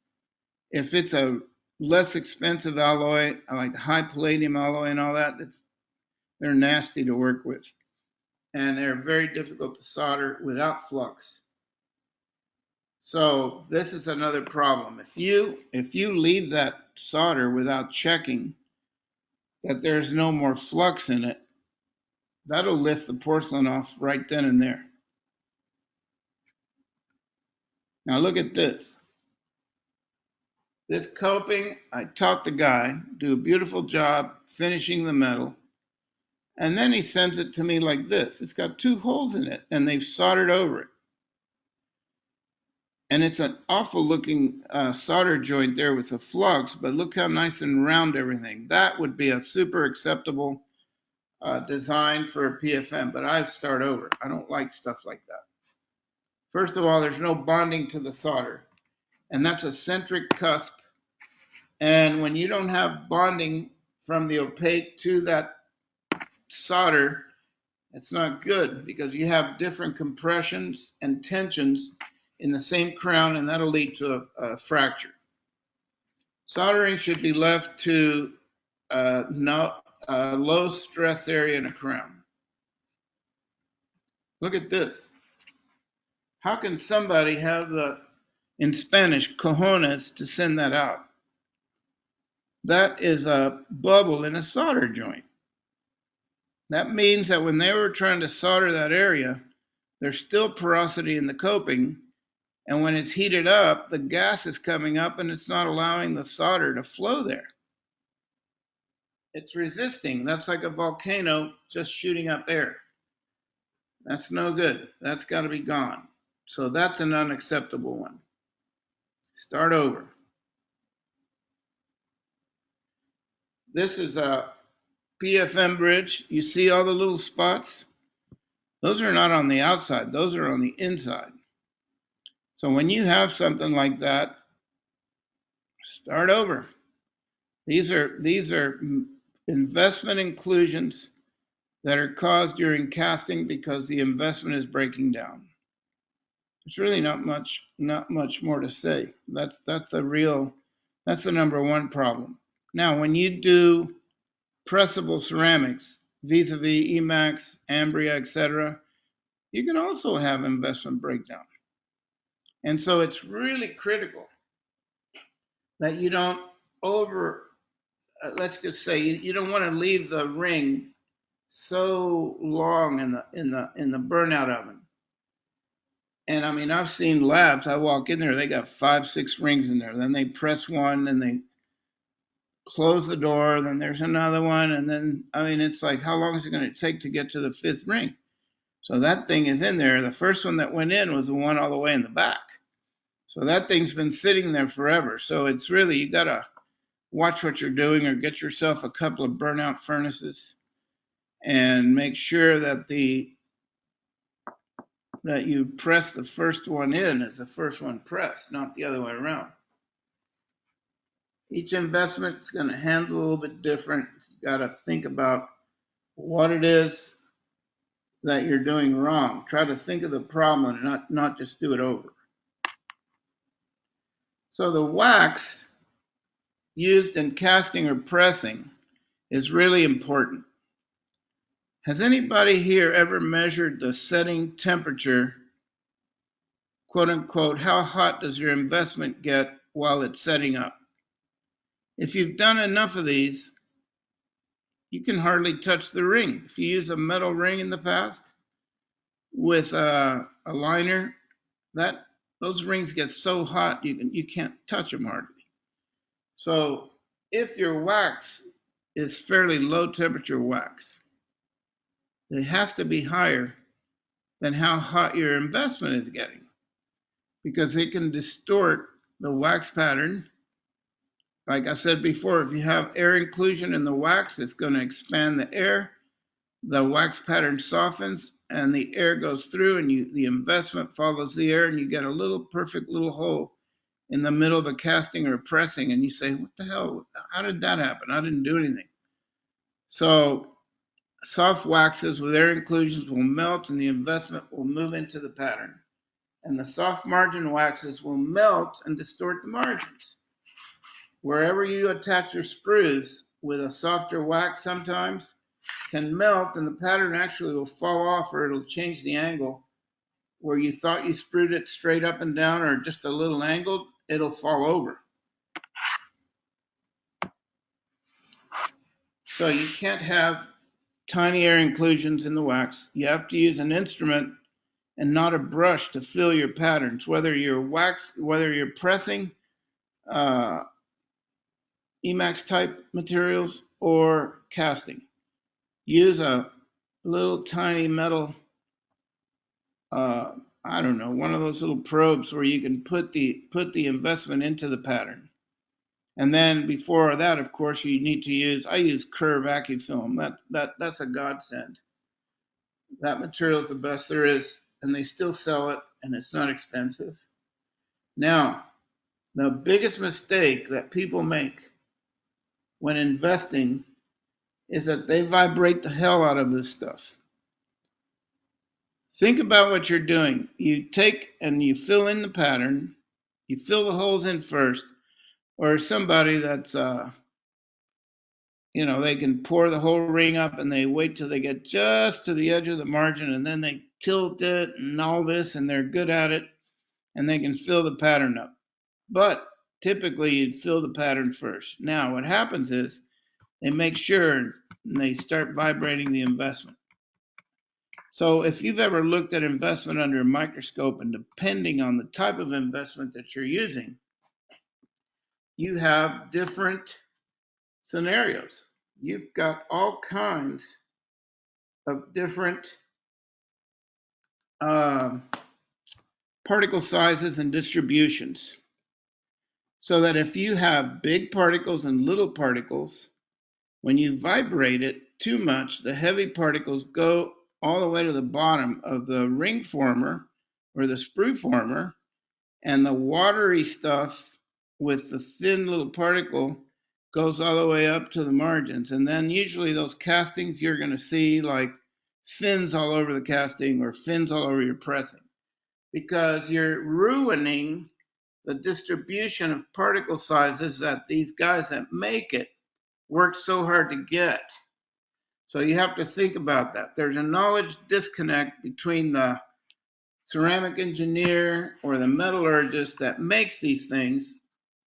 If it's a less expensive alloy, like high palladium alloy and all that, they're nasty to work with. And they're very difficult to solder without flux. So this is another problem. If you leave that solder without checking that there's no more flux in it, that'll lift the porcelain off right then and there. Now look at this. This coping, I taught the guy, do a beautiful job finishing the metal, and then he sends it to me like this. It's got 2 holes in it, and they've soldered over it. And it's an awful looking solder joint there with the flux, but look how nice and round everything. That would be a super acceptable design for a PFM, but I start over. I don't like stuff like that. First of all, there's no bonding to the solder, and that's a centric cusp. And when you don't have bonding from the opaque to that solder, it's not good because you have different compressions and tensions in the same crown, and that'll lead to a fracture. Soldering should be left to low stress area in a crown. Look at this. How can somebody have the, in Spanish, cojones to send that out? That is a bubble in a solder joint. That means that when they were trying to solder that area, there's still porosity in the coping, and when it's heated up, the gas is coming up and it's not allowing the solder to flow there. It's resisting. That's like a volcano just shooting up air. That's no good. That's got to be gone. So that's an unacceptable one. Start over. This is a PFM bridge. You see all the little spots? Those are not on the outside. Those are on the inside. So when you have something like that, start over. These are investment inclusions that are caused during casting because the investment is breaking down. There's really not much more to say. That's the number one problem. Now, when you do pressable ceramics, vis-a-vis Emax, Ambria, etc., you can also have investment breakdown. And so it's really critical that you don't let's just say you don't want to leave the ring so long in the burnout oven. And I mean, I've seen labs, I walk in there, they got 5, 6 rings in there. Then they press one, then they close the door, then there's another one, and then, I mean, it's like, how long is it going to take to get to the 5th ring? So that thing is in there. The first one that went in was the one all the way in the back. So that thing's been sitting there forever. So it's really, you got to watch what you're doing or get yourself a couple of burnout furnaces and make sure that you press the first one in as the first one pressed, not the other way around. Each investment is going to handle a little bit different. You got to think about what it is that you're doing wrong. Try to think of the problem and not just do it over. So the wax used in casting or pressing is really important. Has anybody here ever measured the setting temperature, quote unquote, how hot does your investment get while it's setting up? If you've done enough of these, you can hardly touch the ring. If you use a metal ring in the past with a liner, those rings get so hot you can't touch them hardly. So if your wax is fairly low temperature wax, it has to be higher than how hot your investment is getting, because it can distort the wax pattern. Like I said before, if you have air inclusion in the wax, it's going to expand the air. The wax pattern softens and the air goes through, and the investment follows the air, and you get a little perfect little hole in the middle of a casting or a pressing, and you say, what the hell? How did that happen? I didn't do anything. So soft waxes with air inclusions will melt and the investment will move into the pattern. And the soft margin waxes will melt and distort the margins. wherever you attach your sprues with a softer wax sometimes can melt, and the pattern actually will fall off, or it'll change the angle. Where you thought you sprued it straight up and down or just a little angled, it'll fall over. So you can't have tiny air inclusions in the wax. You have to use an instrument and not a brush to fill your patterns, whether you're pressing Emax type materials or casting. Use a little tiny metal, I don't know, one of those little probes where you can put the investment into the pattern. And then before that, of course, you need to use, I use Kerr vacuum film. That's a godsend. That material is the best there is, and they still sell it, and it's not expensive. Now, the biggest mistake that people make when investing is that they vibrate the hell out of this stuff. Think about what you're doing. You take and you fill in the pattern, you fill the holes in first, or somebody that's, they can pour the whole ring up and they wait till they get just to the edge of the margin and then they tilt it and all this, and they're good at it and they can fill the pattern up. But typically you'd fill the pattern first. Now what happens is they make sure and they start vibrating the investment. So if you've ever looked at investment under a microscope, and depending on the type of investment that you're using, you have different scenarios. You've got all kinds of different particle sizes and distributions. So that if you have big particles and little particles, when you vibrate it too much, the heavy particles go all the way to the bottom of the ring former or the sprue former, and the watery stuff with the thin little particle goes all the way up to the margins. And then usually those castings, you're going to see like fins all over the casting or fins all over your pressing, because you're ruining the distribution of particle sizes that these guys that make it work so hard to get. So you have to think about that. There's a knowledge disconnect between the ceramic engineer or the metallurgist that makes these things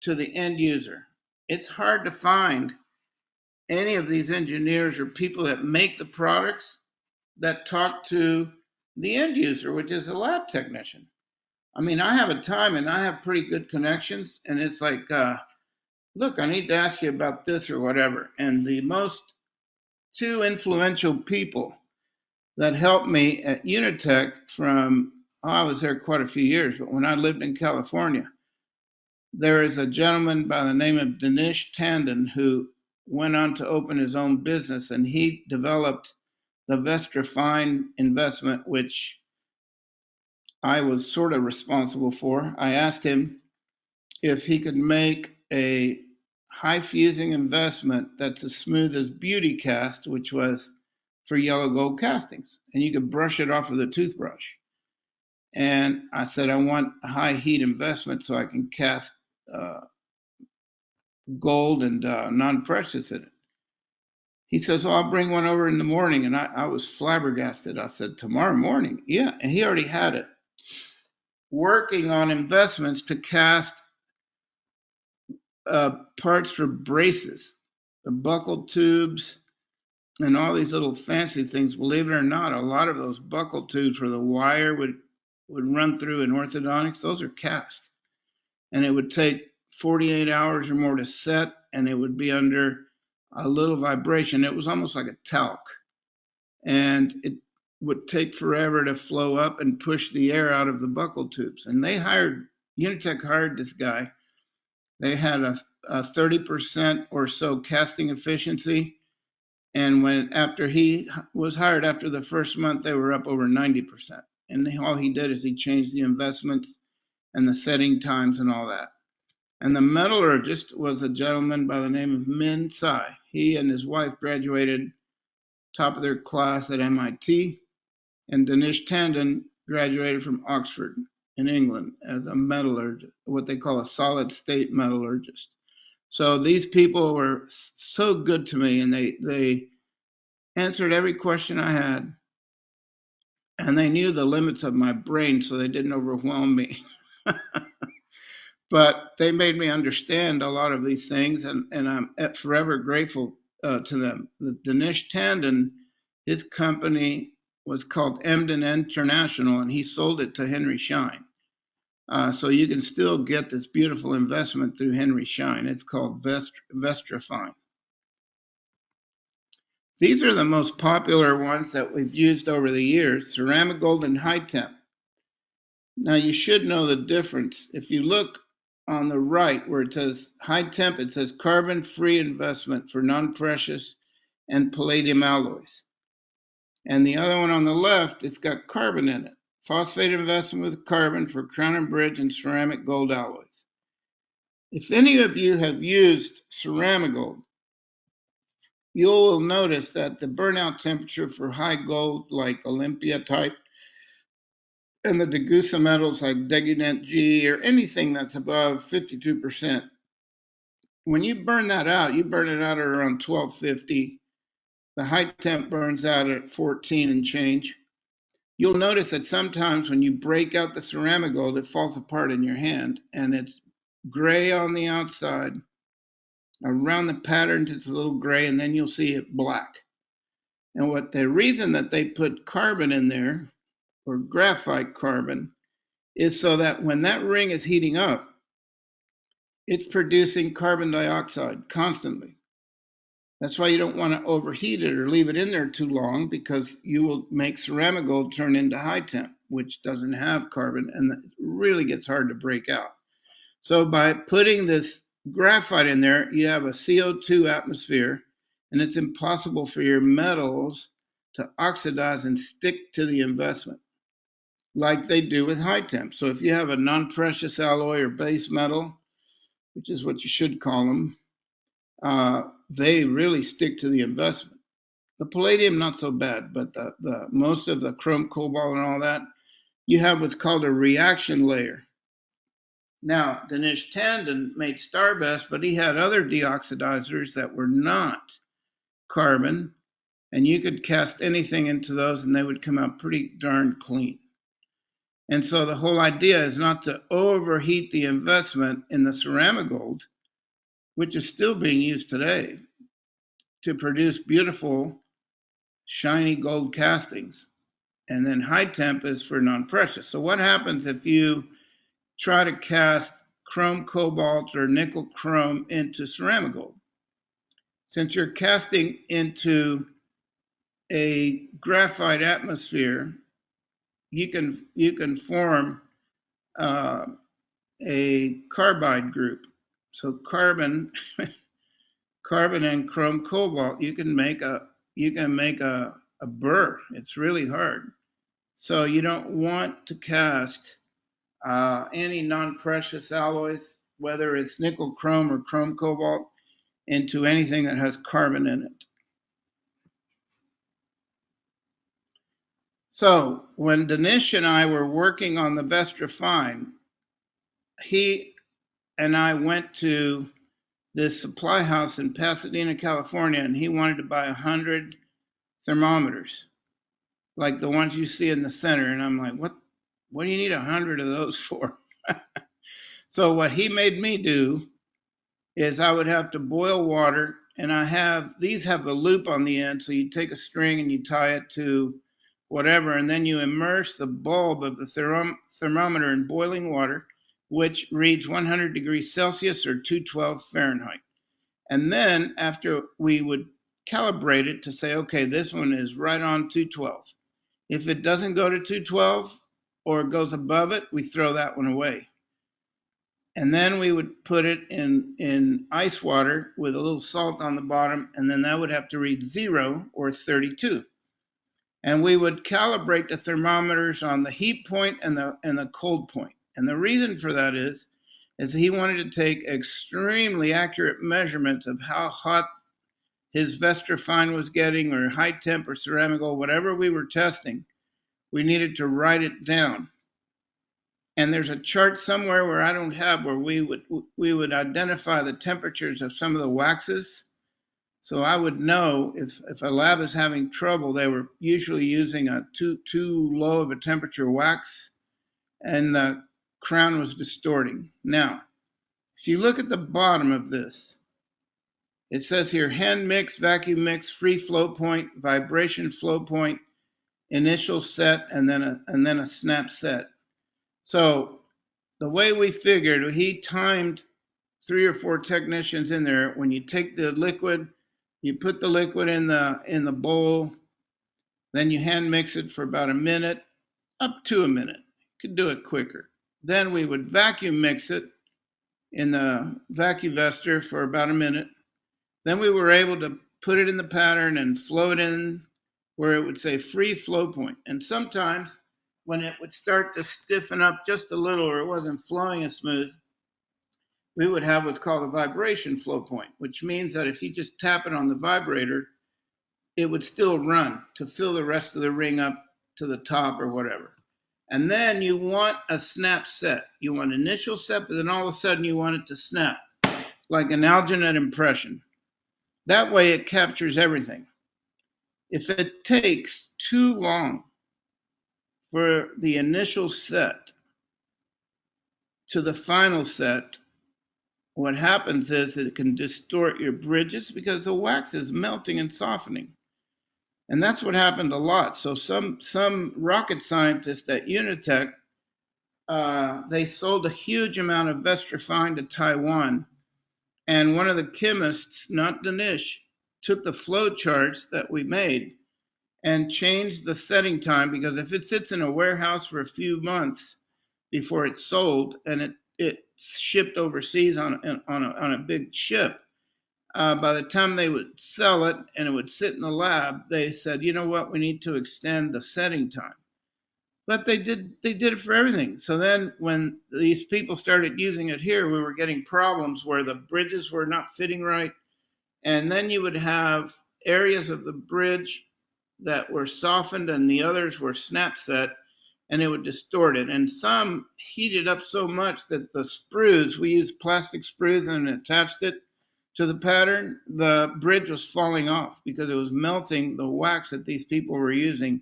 to the end user. It's hard to find any of these engineers or people that make the products that talk to the end user, which is a lab technician. I mean, I have a time and I have pretty good connections, and it's like, look, I need to ask you about this or whatever. And the most two influential people that helped me at Unitech from, I was there quite a few years, but when I lived in California, there is a gentleman by the name of Dinesh Tandon who went on to open his own business, and he developed the Vestra Fine investment, which I was sort of responsible for. I asked him if he could make a high fusing investment that's as smooth as Beauty Cast, which was for yellow gold castings, and you could brush it off with a toothbrush. And I said, I want a high heat investment so I can cast gold and non-precious in it. He says, well, I'll bring one over in the morning. And I was flabbergasted. I said, tomorrow morning? Yeah. And he already had it. Working on investments to cast parts for braces, the buccal tubes, and all these little fancy things. Believe it or not, a lot of those buccal tubes where the wire would run through in orthodontics, those are cast. And it would take 48 hours or more to set, and it would be under a little vibration. It was almost like a talc. And it would take forever to flow up and push the air out of the buccal tubes. And Unitech hired this guy. They had a 30% or so casting efficiency. And after he was hired, after the first month, they were up over 90%. And all he did is he changed the investments and the setting times and all that. And the metallurgist was a gentleman by the name of Min Tsai. He and his wife graduated top of their class at MIT, and Dinesh Tandon graduated from Oxford in England as a metallurgist, what they call a solid state metallurgist. So these people were so good to me, and they answered every question I had, and they knew the limits of my brain, so they didn't overwhelm me. But they made me understand a lot of these things, and I'm forever grateful to them. The Dinesh Tandon, his company was called Emden International, and he sold it to Henry Schein. So you can still get this beautiful investment through Henry Schein. It's called Vestrafine. These are the most popular ones that we've used over the years, ceramic gold and high temp. Now you should know the difference. If you look on the right where it says high temp, it says carbon-free investment for non-precious and palladium alloys. And the other one on the left, it's got carbon in it. Phosphate investment with carbon for crown and bridge and ceramic gold alloys. If any of you have used ceramic gold, you will notice that the burnout temperature for high gold like Olympia type and the Degussa metals like Degunent G or anything that's above 52%, when you burn that out, you burn it out at around 1250. The high temp burns out at 14 and change. You'll notice that sometimes when you break out the ceramic gold, it falls apart in your hand and it's gray on the outside. Around the patterns, it's a little gray, and then you'll see it black. And what the reason that they put carbon in there, or graphite carbon, is so that when that ring is heating up, it's producing carbon dioxide constantly. That's why you don't want to overheat it or leave it in there too long, because you will make ceramic gold turn into high temp, which doesn't have carbon, and it really gets hard to break out. So by putting this graphite in there, you have a CO2 atmosphere, and it's impossible for your metals to oxidize and stick to the investment like they do with high temp. So if you have a non-precious alloy or base metal, which is what you should call them, they really stick to the investment. The palladium, not so bad, but the most of the chrome, cobalt, and all that, you have what's called a reaction layer. Now, Dinesh Tandon made Starbest, but he had other deoxidizers that were not carbon, and you could cast anything into those and they would come out pretty darn clean. And so the whole idea is not to overheat the investment in the ceramic gold, which is still being used today, to produce beautiful, shiny gold castings. And then high temp is for non-precious. So what happens if you try to cast chrome cobalt or nickel chrome into ceramic gold? Since you're casting into a graphite atmosphere, you can form a carbide group. So carbon and chrome cobalt, you can make a burr. It's really hard. So you don't want to cast any non-precious alloys, whether it's nickel chrome or chrome cobalt, into anything that has carbon in it. So when Dinesh and I were working on the Vestrafine, he and I went to this supply house in Pasadena, California, and he wanted to buy 100 thermometers, like the ones you see in the center. And I'm like, what do you need 100 of those for? So what he made me do is I would have to boil water, and these have the loop on the end, so you take a string and you tie it to whatever, and then you immerse the bulb of the thermometer in boiling water, which reads 100 degrees Celsius or 212 Fahrenheit. And then after we would calibrate it to say, okay, this one is right on 212. If it doesn't go to 212 or goes above it, we throw that one away. And then we would put it in ice water with a little salt on the bottom, and then that would have to read 0 or 32. And we would calibrate the thermometers on the heat point and the cold point. And the reason for that is he wanted to take extremely accurate measurements of how hot his Vestrafine was getting, or high temp or ceramic gold, whatever we were testing. We needed to write it down. And there's a chart somewhere where I don't have where we would identify the temperatures of some of the waxes. So I would know if a lab is having trouble, they were usually using a too low of a temperature wax, and the crown was distorting. Now, if you look at the bottom of this, it says here hand mix, vacuum mix, free flow point, vibration flow point, initial set, and then a snap set. So the way we figured, he timed 3 or 4 technicians in there. When you take the liquid, you put the liquid in the bowl, then you hand mix it for about a minute, up to a minute. You could do it quicker. Then we would vacuum mix it in the vacuvester for about a minute. Then we were able to put it in the pattern and flow it in where it would say free flow point. And sometimes when it would start to stiffen up just a little or it wasn't flowing as smooth, we would have what's called a vibration flow point, which means that if you just tap it on the vibrator, it would still run to fill the rest of the ring up to the top or whatever. And then you want a snap set. You want initial set, but then all of a sudden you want it to snap, like an alginate impression. That way it captures everything. If it takes too long for the initial set to the final set, what happens is it can distort your bridges because the wax is melting and softening. And that's what happened a lot. So some rocket scientists at Unitech, they sold a huge amount of Vestrafine to Taiwan. And one of the chemists, not Danish, took the flow charts that we made and changed the setting time, because if it sits in a warehouse for a few months before it's sold and it's shipped overseas on a big ship, by the time they would sell it and it would sit in the lab, they said, you know what, we need to extend the setting time. But they did it for everything. So then when these people started using it here, we were getting problems where the bridges were not fitting right. And then you would have areas of the bridge that were softened and the others were snap set, and it would distort it. And some heated up so much that the sprues, we used plastic sprues and attached it to the pattern, the bridge was falling off because it was melting the wax that these people were using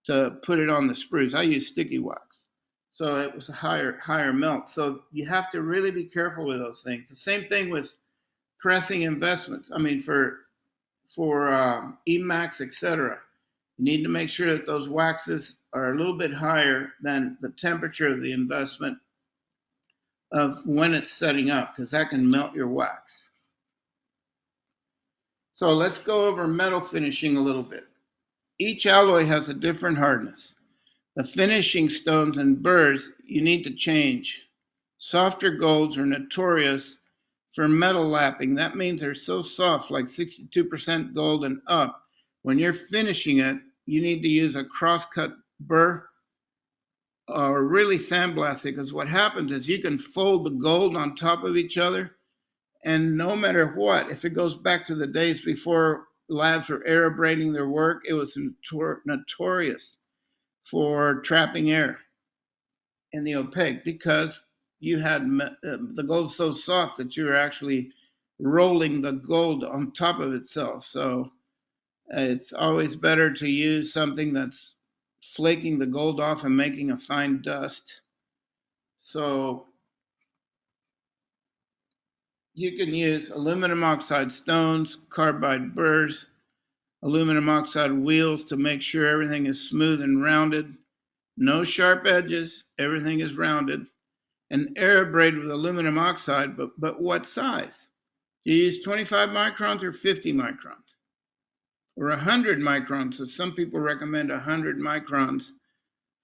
to put it on the sprues. I use sticky wax, so it was a higher melt. So you have to really be careful with those things. The same thing with pressing investments. I mean, for Emax, etc. You need to make sure that those waxes are a little bit higher than the temperature of the investment of when it's setting up, because that can melt your wax. So let's go over metal finishing a little bit. Each alloy has a different hardness. The finishing stones and burrs you need to change. Softer golds are notorious for metal lapping. That means they're so soft, like 62% gold and up. When you're finishing it, you need to use a cross-cut burr or really sandblast it, because what happens is you can fold the gold on top of each other, and no matter what, if it goes back to the days before labs were aerobrating their work, it was notorious for trapping air in the opaque, because you had the gold so soft that you were actually rolling the gold on top of itself. So it's always better to use something that's flaking the gold off and making a fine dust. So you can use aluminum oxide stones, carbide burrs, aluminum oxide wheels to make sure everything is smooth and rounded. No sharp edges, everything is rounded. And aerobrade with aluminum oxide, but what size? Do you use 25 microns or 50 microns? Or 100 microns? So some people recommend 100 microns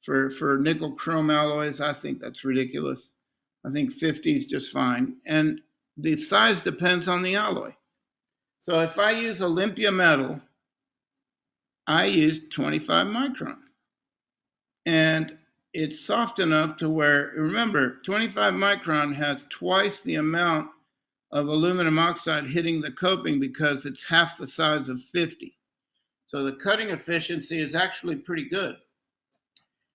for nickel chrome alloys. I think that's ridiculous. I think 50 is just fine. And the size depends on the alloy. So if I use Olympia metal, I use 25 micron. And it's soft enough to where, remember, 25 micron has twice the amount of aluminum oxide hitting the coping because it's half the size of 50. So the cutting efficiency is actually pretty good.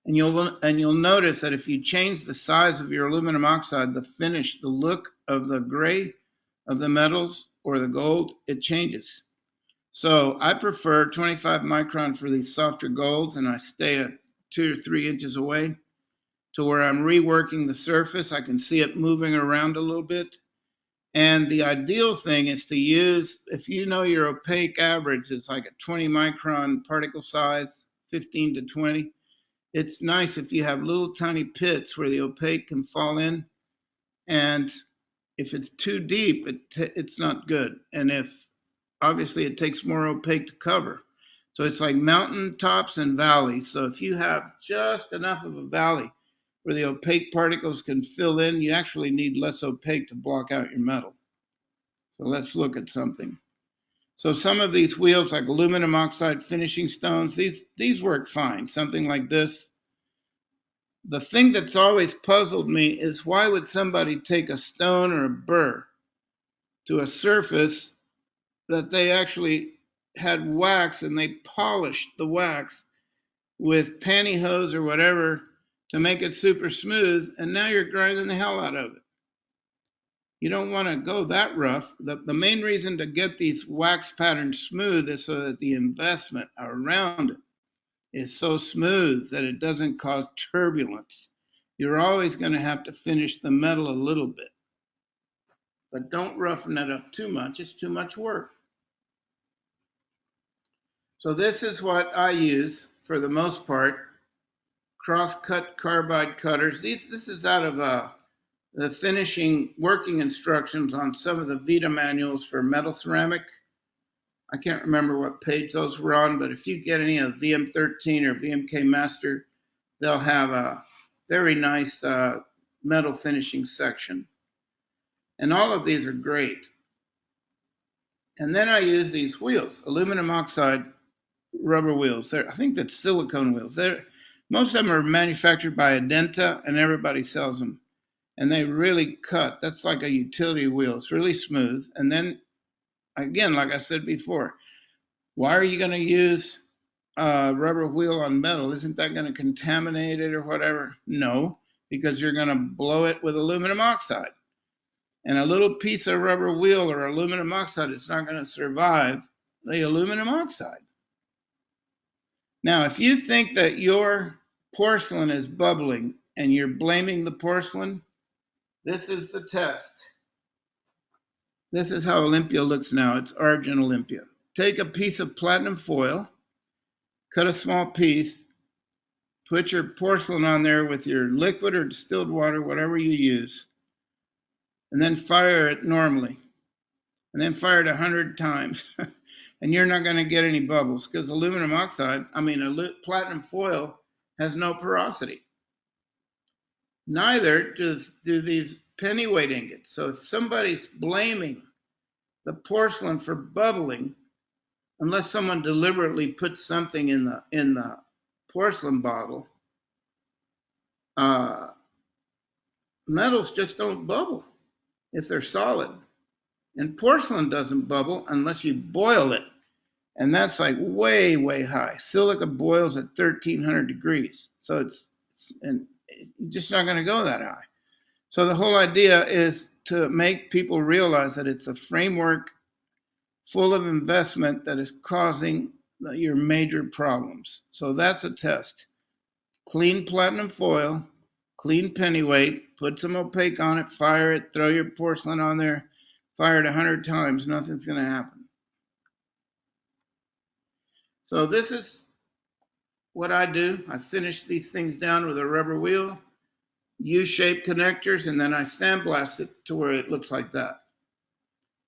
And you'll notice that if you change the size of your aluminum oxide, the finish, the look of the gray of the metals or the gold, it changes. So I prefer 25 micron for these softer golds, and I stay at 2 or 3 inches away to where I'm reworking the surface. I can see it moving around a little bit. And the ideal thing is to use, if you know your opaque average is like a 20 micron particle size, 15 to 20, it's nice if you have little tiny pits where the opaque can fall in. And if it's too deep, it's not good. And if obviously it takes more opaque to cover. So it's like mountain tops and valleys. So if you have just enough of a valley where the opaque particles can fill in, you actually need less opaque to block out your metal. So let's look at something. So some of these wheels, like aluminum oxide finishing stones, these work fine. Something like this. The thing that's always puzzled me is why would somebody take a stone or a burr to a surface that they actually had wax and they polished the wax with pantyhose or whatever to make it super smooth, and now you're grinding the hell out of it. You don't want to go that rough. The main reason to get these wax patterns smooth is so that the investment around it is so smooth that it doesn't cause turbulence. You're always going to have to finish the metal a little bit. But don't roughen it up too much. It's too much work. So this is what I use for the most part. Cross-cut carbide cutters. This is out of the finishing working instructions on some of the VITA manuals for metal ceramic. I can't remember what page those were on, but if you get any of VM13 or VMK Master, they'll have a very nice metal finishing section. And all of these are great. And then I use these wheels, aluminum oxide rubber wheels. I think that's silicone wheels. Most of them are manufactured by Adenta, and everybody sells them. And they really cut. That's like a utility wheel. It's really smooth. And then, again, like I said before, why are you going to use a rubber wheel on metal? Isn't that going to contaminate it or whatever? No, because you're going to blow it with aluminum oxide. And a little piece of rubber wheel or aluminum oxide is not going to survive the aluminum oxide. Now, if you think that your porcelain is bubbling and you're blaming the porcelain, this is the test. This is how Olympia looks now. It's Argent Olympia. Take a piece of platinum foil, cut a small piece, put your porcelain on there with your liquid or distilled water, whatever you use, and then fire it normally. And then fire it 100 times. And you're not going to get any bubbles because aluminum oxide, platinum foil has no porosity. Neither do these pennyweight ingots. So if somebody's blaming the porcelain for bubbling, unless someone deliberately puts something in the porcelain bottle, metals just don't bubble if they're solid. And porcelain doesn't bubble unless you boil it. And that's like way, way high. Silica boils at 1300 degrees. So you're just not going to go that high. So the whole idea is to make people realize that it's a framework full of investment that is causing your major problems. So that's a test. Clean platinum foil, clean pennyweight, put some opaque on it, fire it, throw your porcelain on there, fire it 100 times, nothing's going to happen. So this is what I do. I finish these things down with a rubber wheel, U-shaped connectors, and then I sandblast it to where it looks like that.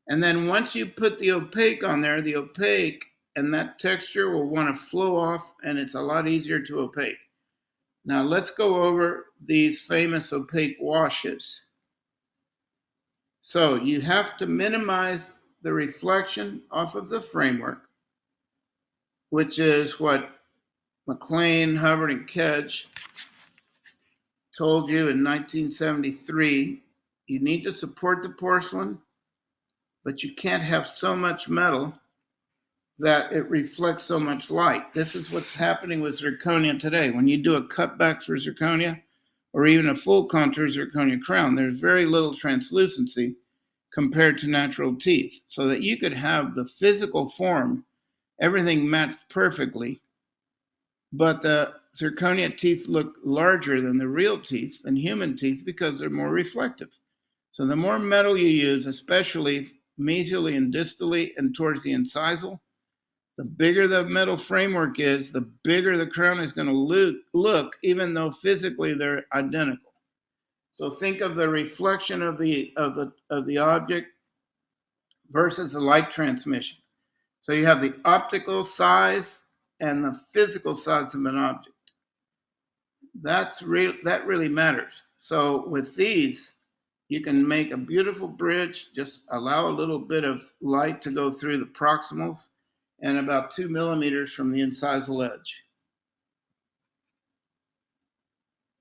And then once you put the opaque on there, the opaque and that texture will want to flow off, and it's a lot easier to opaque. Now let's go over these famous opaque washes. So you have to minimize the reflection off of the framework, which is what McLean, Hubbard, and Kedge told you in 1973. You need to support the porcelain, but you can't have so much metal that it reflects so much light. This is what's happening with zirconia today. When you do a cutback for zirconia, or even a full contour zirconia crown, there's very little translucency compared to natural teeth, so that you could have the physical form, everything matched perfectly, but the zirconia teeth look larger than the real teeth, than human teeth, because they're more reflective. So the more metal you use, especially mesially and distally and towards the incisal, the bigger the metal framework is, the bigger the crown is going to look, even though physically they're identical. So think of the reflection of the object versus the light transmission. So you have the optical size and the physical size of an object. That really matters. So with these, you can make a beautiful bridge. Just allow a little bit of light to go through the proximals and about 2 millimeters from the incisal edge.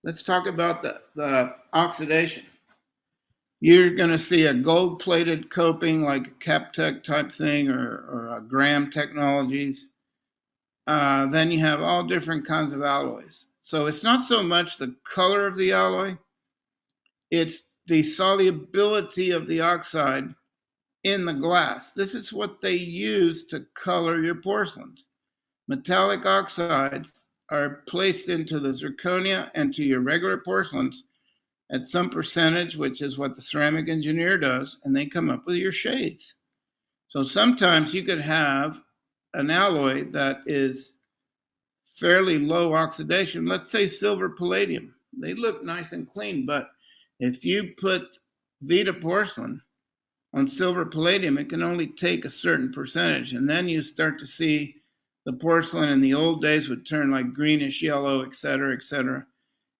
Let's talk about the oxidation. You're going to see a gold-plated coping like a Captech type thing or a Graham Technologies. Then you have all different kinds of alloys. So it's not so much the color of the alloy, it's the solubility of the oxide in the glass. This is what they use to color your porcelains. Metallic oxides are placed into the zirconia and to your regular porcelains at some percentage, which is what the ceramic engineer does, and they come up with your shades. So sometimes you could have an alloy that is fairly low oxidation. Let's say silver palladium. They look nice and clean, but if you put VITA porcelain on silver palladium, it can only take a certain percentage, and then you start to see the porcelain in the old days would turn like greenish yellow, et cetera, et cetera.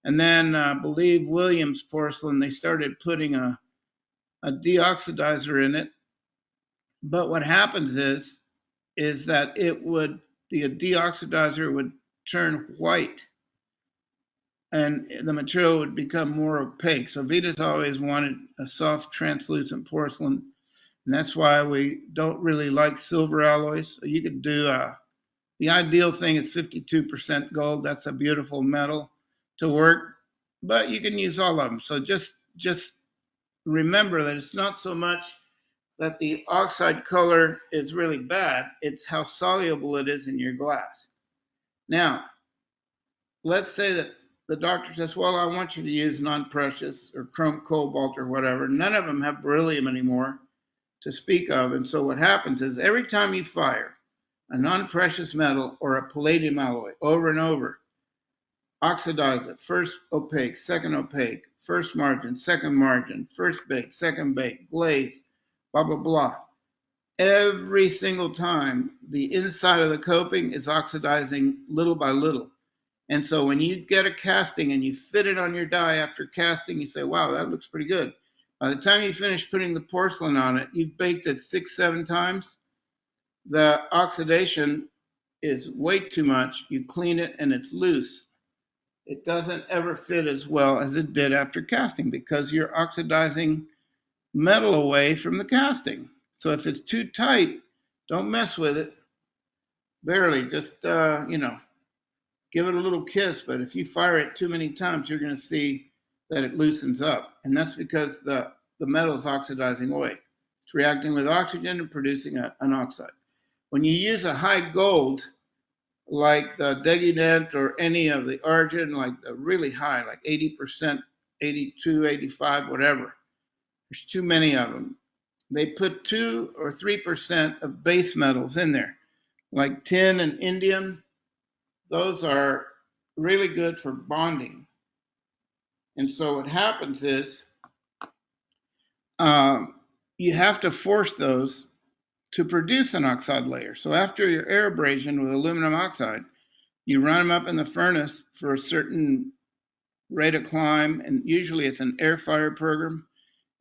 And then I believe Williams porcelain, they started putting a deoxidizer in it. But what happens is that the deoxidizer would turn white and the material would become more opaque. So Vita's always wanted a soft, translucent porcelain. And that's why we don't really like silver alloys. So you could do, the ideal thing is 52% gold. That's a beautiful metal to work, but you can use all of them. So just remember that it's not so much that the oxide color is really bad, it's how soluble it is in your glass. Now, let's say that the doctor says, well, I want you to use non-precious or chrome cobalt or whatever. None of them have beryllium anymore to speak of. And so what happens is every time you fire a non-precious metal or a palladium alloy over and over, oxidize it, first opaque, second opaque, first margin, first bake, second bake, glaze, blah, blah, blah. Every single time, the inside of the coping is oxidizing little by little. And so when you get a casting and you fit it on your die after casting, you say, wow, that looks pretty good. By the time you finish putting the porcelain on it, you've baked it 6-7 times. The oxidation is way too much. You clean it and it's loose. It doesn't ever fit as well as it did after casting because you're oxidizing metal away from the casting. So if it's too tight, don't mess with it. Barely, just, give it a little kiss. But if you fire it too many times, you're going to see that it loosens up. And that's because the metal is oxidizing away. It's reacting with oxygen and producing an oxide. When you use a high gold, like the Degudent or any of the Argent, like the really high, like 80%, 82, 85, whatever. There's too many of them. They put 2 or 3% of base metals in there, like tin and indium. Those are really good for bonding. And so what happens is you have to force those to produce an oxide layer. So after your air abrasion with aluminum oxide, you run them up in the furnace for a certain rate of climb, and usually it's an air fire program,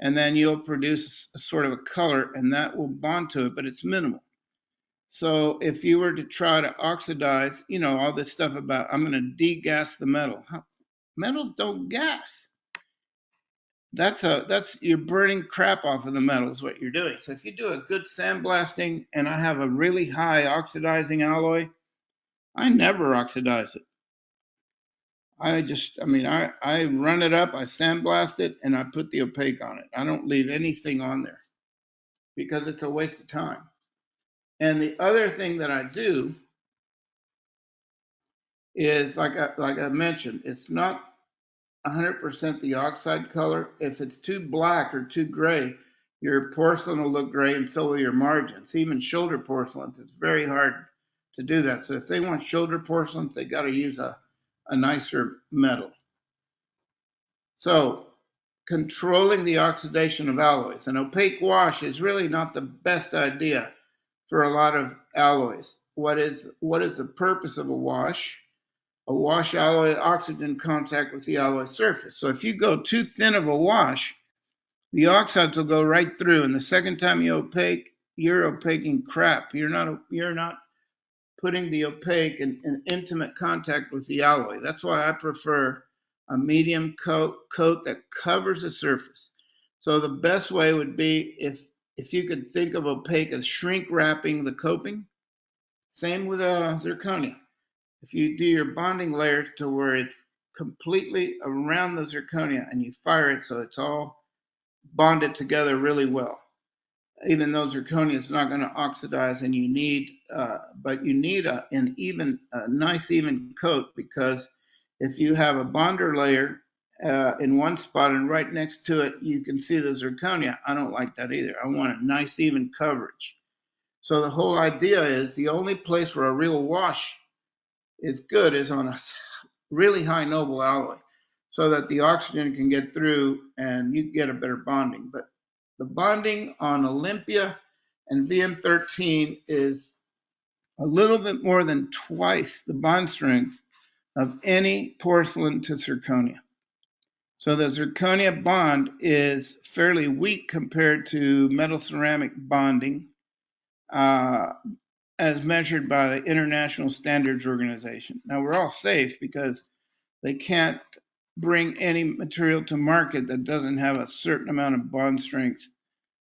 and then you'll produce a sort of a color, and that will bond to it, but it's minimal. So if you were to try to oxidize, all this stuff about, I'm going to degas the metal. Metals don't gas. that's you're burning crap off of the metal is what you're doing. So if you do a good sandblasting, and I have a really high oxidizing alloy, I never oxidize it. I run it up, I sandblast it, and I put the opaque on it. I don't leave anything on there because it's a waste of time. And the other thing that I do is, like I mentioned, it's not 100% the oxide color. If it's too black or too gray, your porcelain will look gray, and so will your margins. Even shoulder porcelains, it's very hard to do that. So if they want shoulder porcelains, they got to use a nicer metal. So controlling the oxidation of alloys. An opaque wash is really not the best idea for a lot of alloys. What is the purpose of a wash? A wash alloy oxygen contact with the alloy surface. So if you go too thin of a wash, the oxides will go right through, and the second time you opaque, you're opaquing crap. You're not putting the opaque in intimate contact with the alloy. That's why I prefer a medium coat that covers the surface. So the best way would be if you could think of opaque as shrink wrapping the coping. Same with zirconia. If you do your bonding layer to where it's completely around the zirconia and you fire it so it's all bonded together really well, even though zirconia is not going to oxidize, and you need a nice even coat, because if you have a bonder layer in one spot and right next to it you can see the zirconia, I don't like that either. I want a nice even coverage. So the whole idea is the only place where a real wash is good is on a really high noble alloy, so that the oxygen can get through and you get a better bonding. But the bonding on Olympia and VM13 is a little bit more than twice the bond strength of any porcelain to zirconia. So the zirconia bond is fairly weak compared to metal ceramic bonding, as measured by the International Standards Organization. Now, we're all safe because they can't bring any material to market that doesn't have a certain amount of bond strength.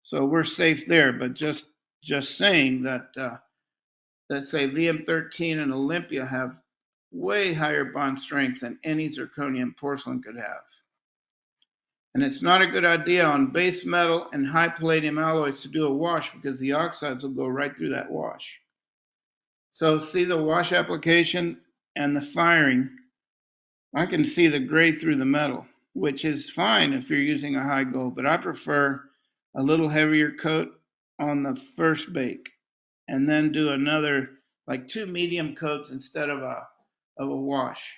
So we're safe there, but just saying that, let's say VM13 and Olympia have way higher bond strength than any zirconium porcelain could have. And it's not a good idea on base metal and high palladium alloys to do a wash, because the oxides will go right through that wash. So see the wash application and the firing. I can see the gray through the metal, which is fine if you're using a high gold, but I prefer a little heavier coat on the first bake, and then do another, like 2 medium coats instead of a wash.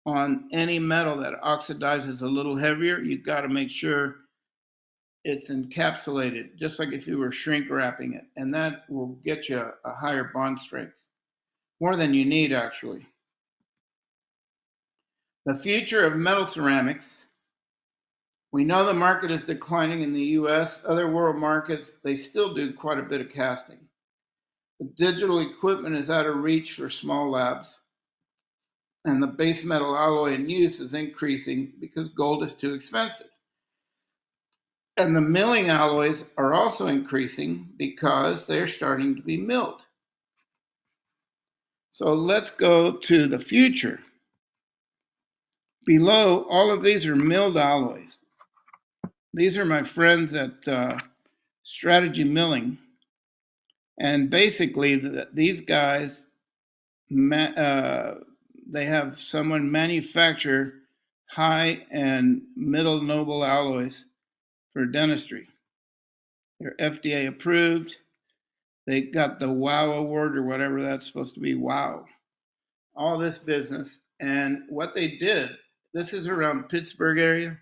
On any metal that oxidizes a little heavier, you've got to make sure it's encapsulated, just like if you were shrink wrapping it, and that will get you a higher bond strength, more than you need actually. The future of metal ceramics. We know the market is declining in the US. Other world markets, they still do quite a bit of casting. The digital equipment is out of reach for small labs, and the base metal alloy in use is increasing because gold is too expensive. And the milling alloys are also increasing because they're starting to be milled. So let's go to the future. Below, all of these are milled alloys. These are my friends at Strategy Milling. And basically, these guys, they have someone manufacture high and middle noble alloys for dentistry. They're FDA approved. They got the WOW award or whatever that's supposed to be. WOW. All this business. And what they did, this is around Pittsburgh area.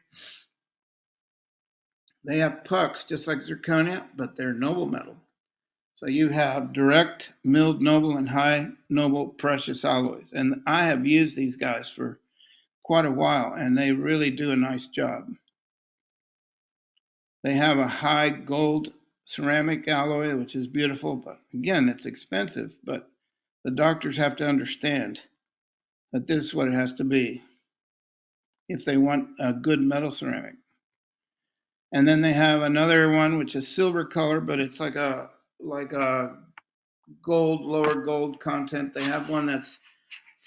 They have pucks just like zirconia, but they're noble metal. So you have direct milled noble and high noble precious alloys. And I have used these guys for quite a while, and they really do a nice job. They have a high gold ceramic alloy, which is beautiful, but again, it's expensive. But the doctors have to understand that this is what it has to be if they want a good metal ceramic. And then they have another one which is silver color, but it's like a gold, lower gold content. They have one that's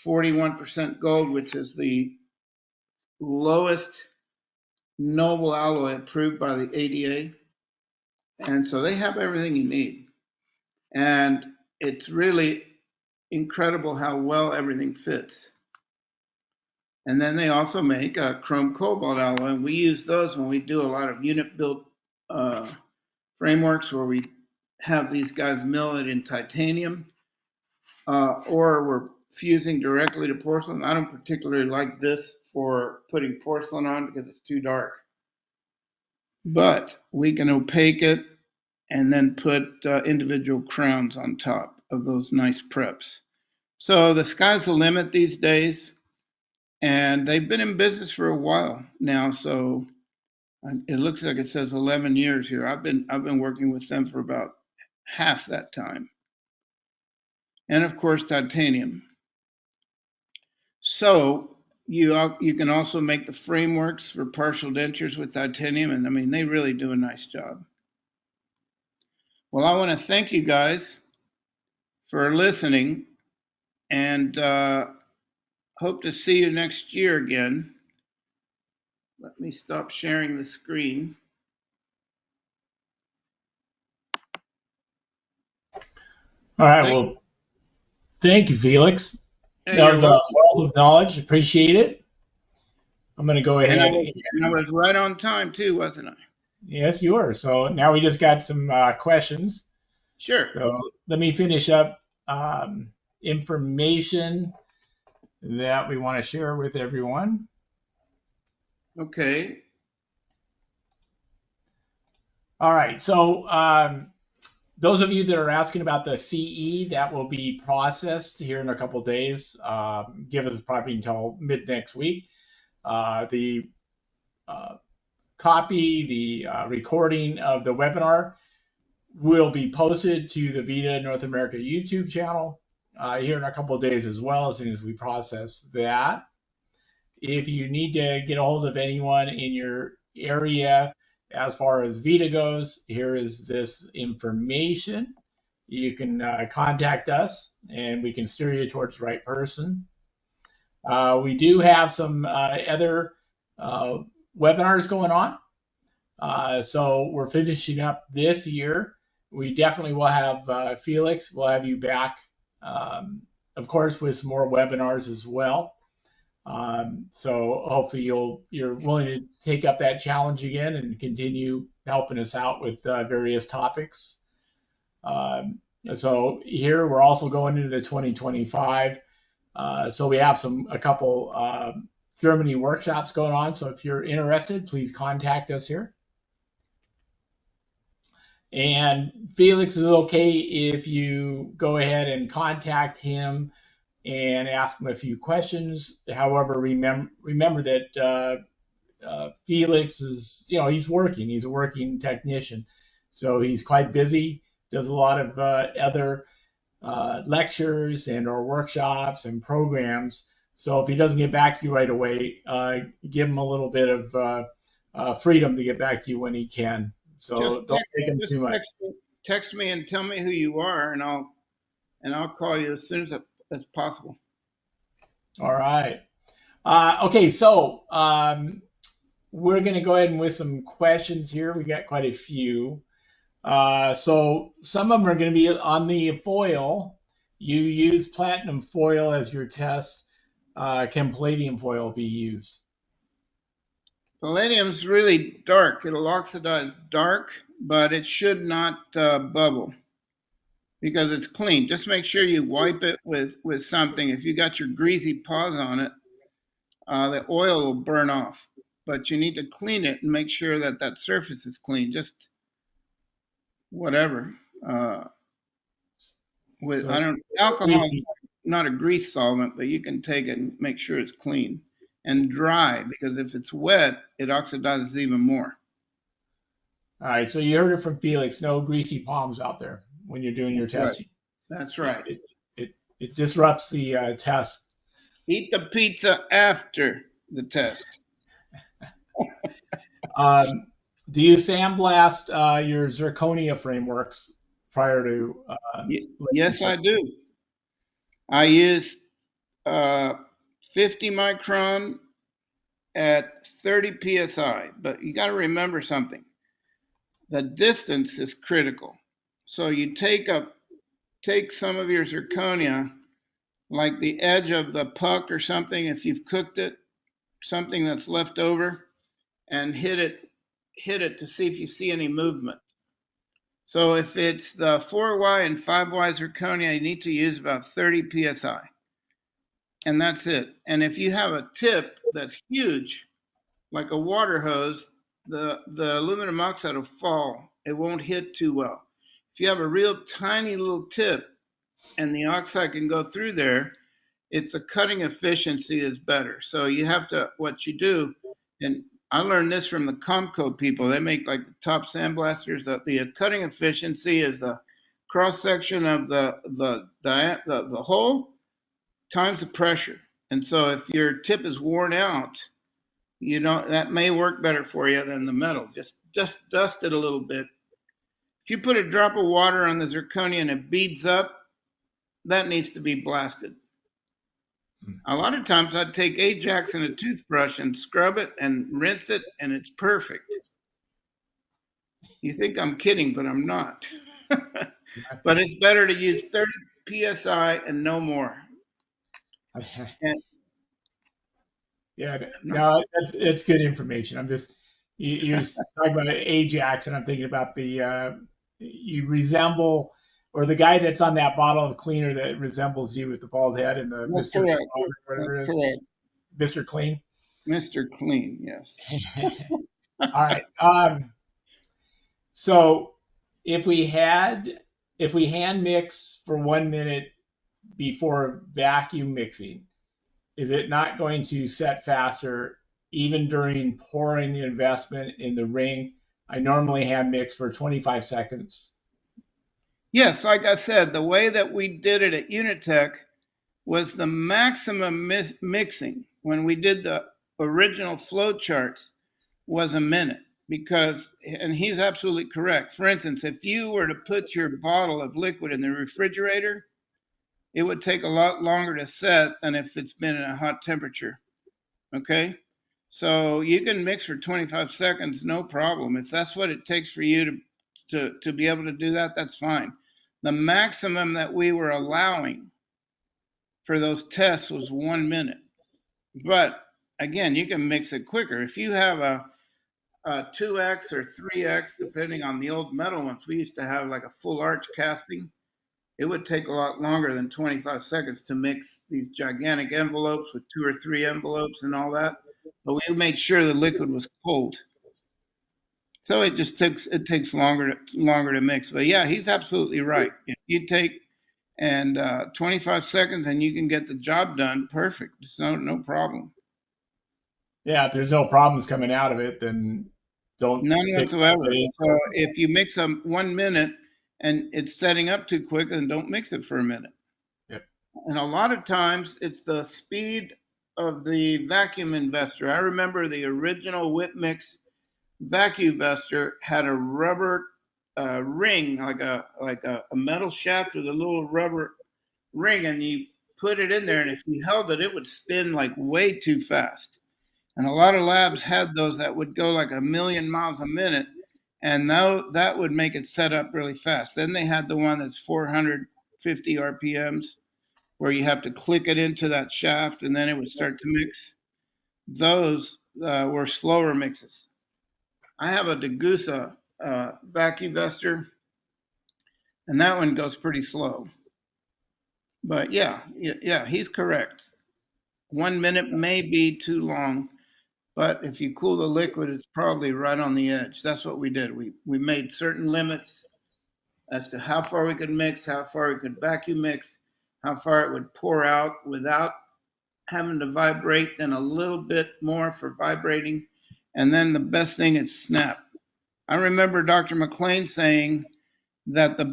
41% gold, which is the lowest noble alloy approved by the ADA. And so they have everything you need. And it's really incredible how well everything fits. And then they also make a chrome cobalt alloy, and we use those when we do a lot of unit built frameworks where we have these guys mill it in titanium, or we're fusing directly to porcelain. I don't particularly like this for putting porcelain on because it's too dark. But we can opaque it and then put individual crowns on top of those nice preps. So the sky's the limit these days, and they've been in business for a while now. So it looks like it says 11 years here. I've been working with them for about half that time, and of course titanium. So you can also make the frameworks for partial dentures with titanium, and I mean they really do a nice job. Well, I want to thank you guys for listening, and hope to see you next year again. Let me stop sharing the screen. All right. Well, thank you, Felix. Hey, That you're was a welcome. wealth of knowledge. Appreciate it. I'm going to go ahead. And I was right on time too, wasn't I? Yes, you were. So now we just got some questions. Sure. So let me finish up information that we want to share with everyone. Okay. All right. So those of you that are asking about the CE, that will be processed here in a couple of days. Give us probably until mid next week. The copy, the recording of the webinar will be posted to the VITA North America YouTube channel here in a couple of days as well, as soon as we process that. If you need to get a hold of anyone in your area as far as VITA goes, here is this information. You can contact us and we can steer you towards the right person. We do have some other webinars going on. So we're finishing up this year. We definitely will have Felix. We'll have you back, of course, with some more webinars as well. So hopefully you're willing to take up that challenge again and continue helping us out with various topics. So here we're also going into the 2025. So we have a couple Germany workshops going on. So if you're interested, please contact us here. And Felix is okay if you go ahead and contact him and ask him a few questions. However, remember that Felix is, he's working. He's a working technician. So he's quite busy, does a lot of other lectures and or workshops and programs. So if he doesn't get back to you right away, give him a little bit of freedom to get back to you when he can. So don't take him too much. Text me and tell me who you are, and I'll call you as soon as possible. All right. Okay, so we're going to go ahead and with some questions here. We got quite a few. So some of them are going to be on the foil. You use platinum foil as your test. Can palladium foil be used? Palladium's really dark. It'll oxidize dark, but it should not bubble because it's clean. Just make sure you wipe it with something. If you got your greasy paws on it, the oil will burn off. But you need to clean it and make sure that that surface is clean. Just whatever. Alcohol is not a grease solvent, but you can take it and make sure it's clean and dry, because if it's wet, it oxidizes even more. All right, so you heard it from Felix. No greasy palms out there when you're doing your testing. That's right. It disrupts the test. Eat the pizza after the test. Do you sandblast your zirconia frameworks prior to Yes, I do. I use 50 micron at 30 psi, but you got to remember something. The distance is critical. So you take some of your zirconia, like the edge of the puck or something, if you've cooked it, something that's left over, and hit it to see if you see any movement. So if it's the 4Y and 5Y zirconia, you need to use about 30 psi, and that's it. And if you have a tip that's huge, like a water hose, the aluminum oxide will fall. It won't hit too well. If you have a real tiny little tip and the oxide can go through there, it's the cutting efficiency is better. So you have to, what you do, and I learned this from the Comco people. They make like the top sandblasters. The cutting efficiency is the cross section of the hole times the pressure. And so if your tip is worn out, that may work better for you than the metal. Just dust it a little bit. If you put a drop of water on the zirconia and it beads up, that needs to be blasted. A lot of times I'd take Ajax and a toothbrush and scrub it and rinse it, and it's perfect. You think I'm kidding, but I'm not. But it's better to use 30 psi and no more. And, Yeah, no, it's good information. I'm just you're talking about Ajax, and I'm thinking about the you resemble, or the guy that's on that bottle of cleaner that resembles you with the bald head and the that's Mr. correct. whatever That's it is, correct. Mr. Clean. Mr. Clean, yes. All right. So if we hand mix for 1 minute before vacuum mixing, is it not going to set faster even during pouring the investment in the ring? I normally hand mix for 25 seconds. Yes, like I said, the way that we did it at Unitech was the maximum mixing when we did the original flow charts was a minute because, and he's absolutely correct. For instance, if you were to put your bottle of liquid in the refrigerator, it would take a lot longer to set than if it's been in a hot temperature. Okay? So you can mix for 25 seconds, no problem. If that's what it takes for you to be able to do that, that's fine. The maximum that we were allowing for those tests was 1 minute. But again, you can mix it quicker. If you have a 2X or 3X, depending on the old metal ones, we used to have like a full arch casting. It would take a lot longer than 25 seconds to mix these gigantic envelopes with 2 or 3 envelopes and all that. But we made sure the liquid was cold. So it takes longer to mix. But yeah, he's absolutely right. If you take 25 seconds and you can get the job done, perfect. It's no problem. Yeah, if there's no problems coming out of it, then don't None fix whatsoever. it. So if you mix them 1 minute and it's setting up too quick, then don't mix it for a minute. Yep. And a lot of times it's the speed of the vacuum investor. I remember the original Whip Mix vacuum investor had a rubber ring, like a metal shaft with a little rubber ring, and you put it in there, and if you held it, it would spin like way too fast. And a lot of labs had those that would go like a million miles a minute, and that would make it set up really fast. Then they had the one that's 450 RPMs, where you have to click it into that shaft, and then it would start to mix. Those were slower mixes. I have a Degussa vacuum vester, and that one goes pretty slow. But yeah, he's correct. 1 minute may be too long, but if you cool the liquid, it's probably right on the edge. That's what we did. We made certain limits as to how far we could mix, how far we could vacuum mix, how far it would pour out without having to vibrate, then a little bit more for vibrating. And then the best thing is snap. I remember Dr. McLean saying that the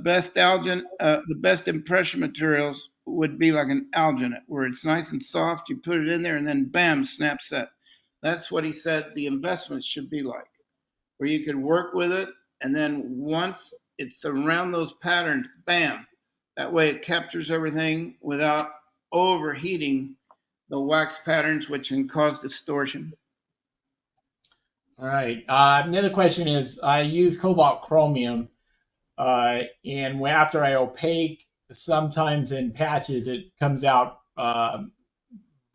best impression materials would be like an alginate, where it's nice and soft. You put it in there, and then bam, snap set. That's what he said the investments should be like. where you could work with it, and then once it's around those patterns, bam, that way it captures everything without overheating the wax patterns, which can cause distortion. All right. The other question is, I use cobalt chromium, and after I opaque, sometimes in patches it comes out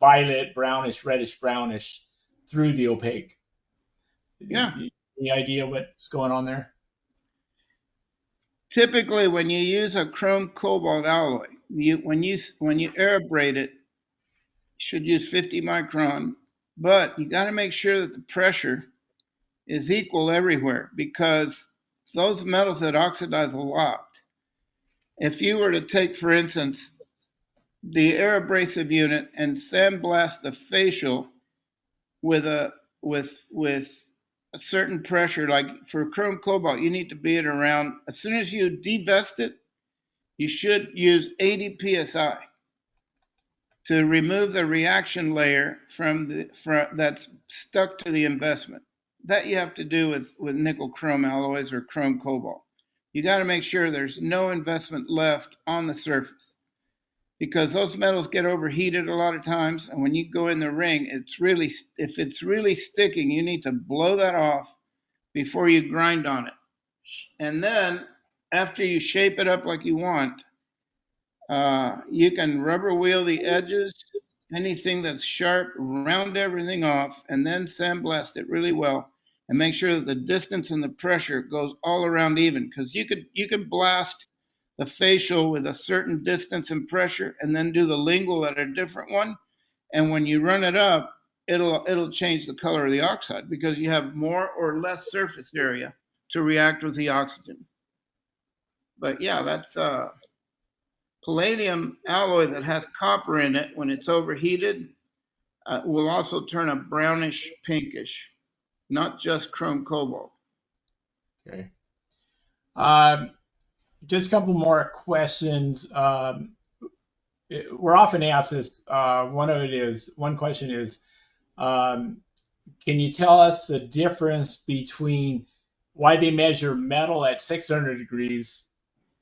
violet, brownish, reddish, brownish through the opaque. Yeah. Any idea what's going on there? Typically, when you use a chrome cobalt alloy, when you aerabrate it, you should use 50 micron, but you got to make sure that the pressure is equal everywhere, because those metals that oxidize a lot, if you were to take, for instance, the aerabrasive unit and sandblast the facial with a certain pressure, like for chrome cobalt, you need to be at around, as soon as you devest it, you should use 80 psi to remove the reaction layer from that's stuck to the investment. That you have to do with nickel chrome alloys or chrome cobalt. You got to make sure there's no investment left on the surface, because those metals get overheated a lot of times, and when you go in the ring, if it's really sticking, you need to blow that off before you grind on it. And then after you shape it up like you want, you can rubber wheel the edges, anything that's sharp, round everything off, and then sandblast it really well, and make sure that the distance and the pressure goes all around even, because you could blast the facial with a certain distance and pressure, and then do the lingual at a different one, and when you run it up, it'll change the color of the oxide, because you have more or less surface area to react with the oxygen. But yeah, that's palladium alloy that has copper in it. When it's overheated, will also turn a brownish pinkish, not just chrome cobalt. Okay. Just a couple more questions. We're often asked this. One question is, can you tell us the difference between why they measure metal at 600 degrees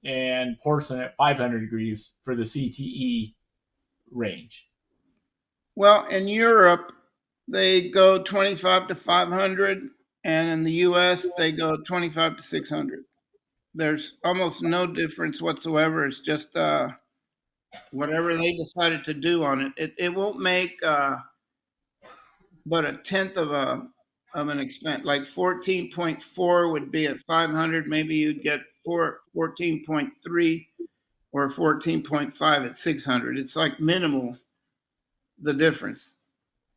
and porcelain at 500 degrees for the CTE range? Well, in Europe, they go 25 to 500, and in the US, they go 25 to 600. There's almost no difference whatsoever. It's just whatever they decided to do on it. It won't make but a tenth of an expense. Like 14.4 would be at 500. Maybe you'd get 14.3 or 14.5 at 600. It's like minimal, the difference.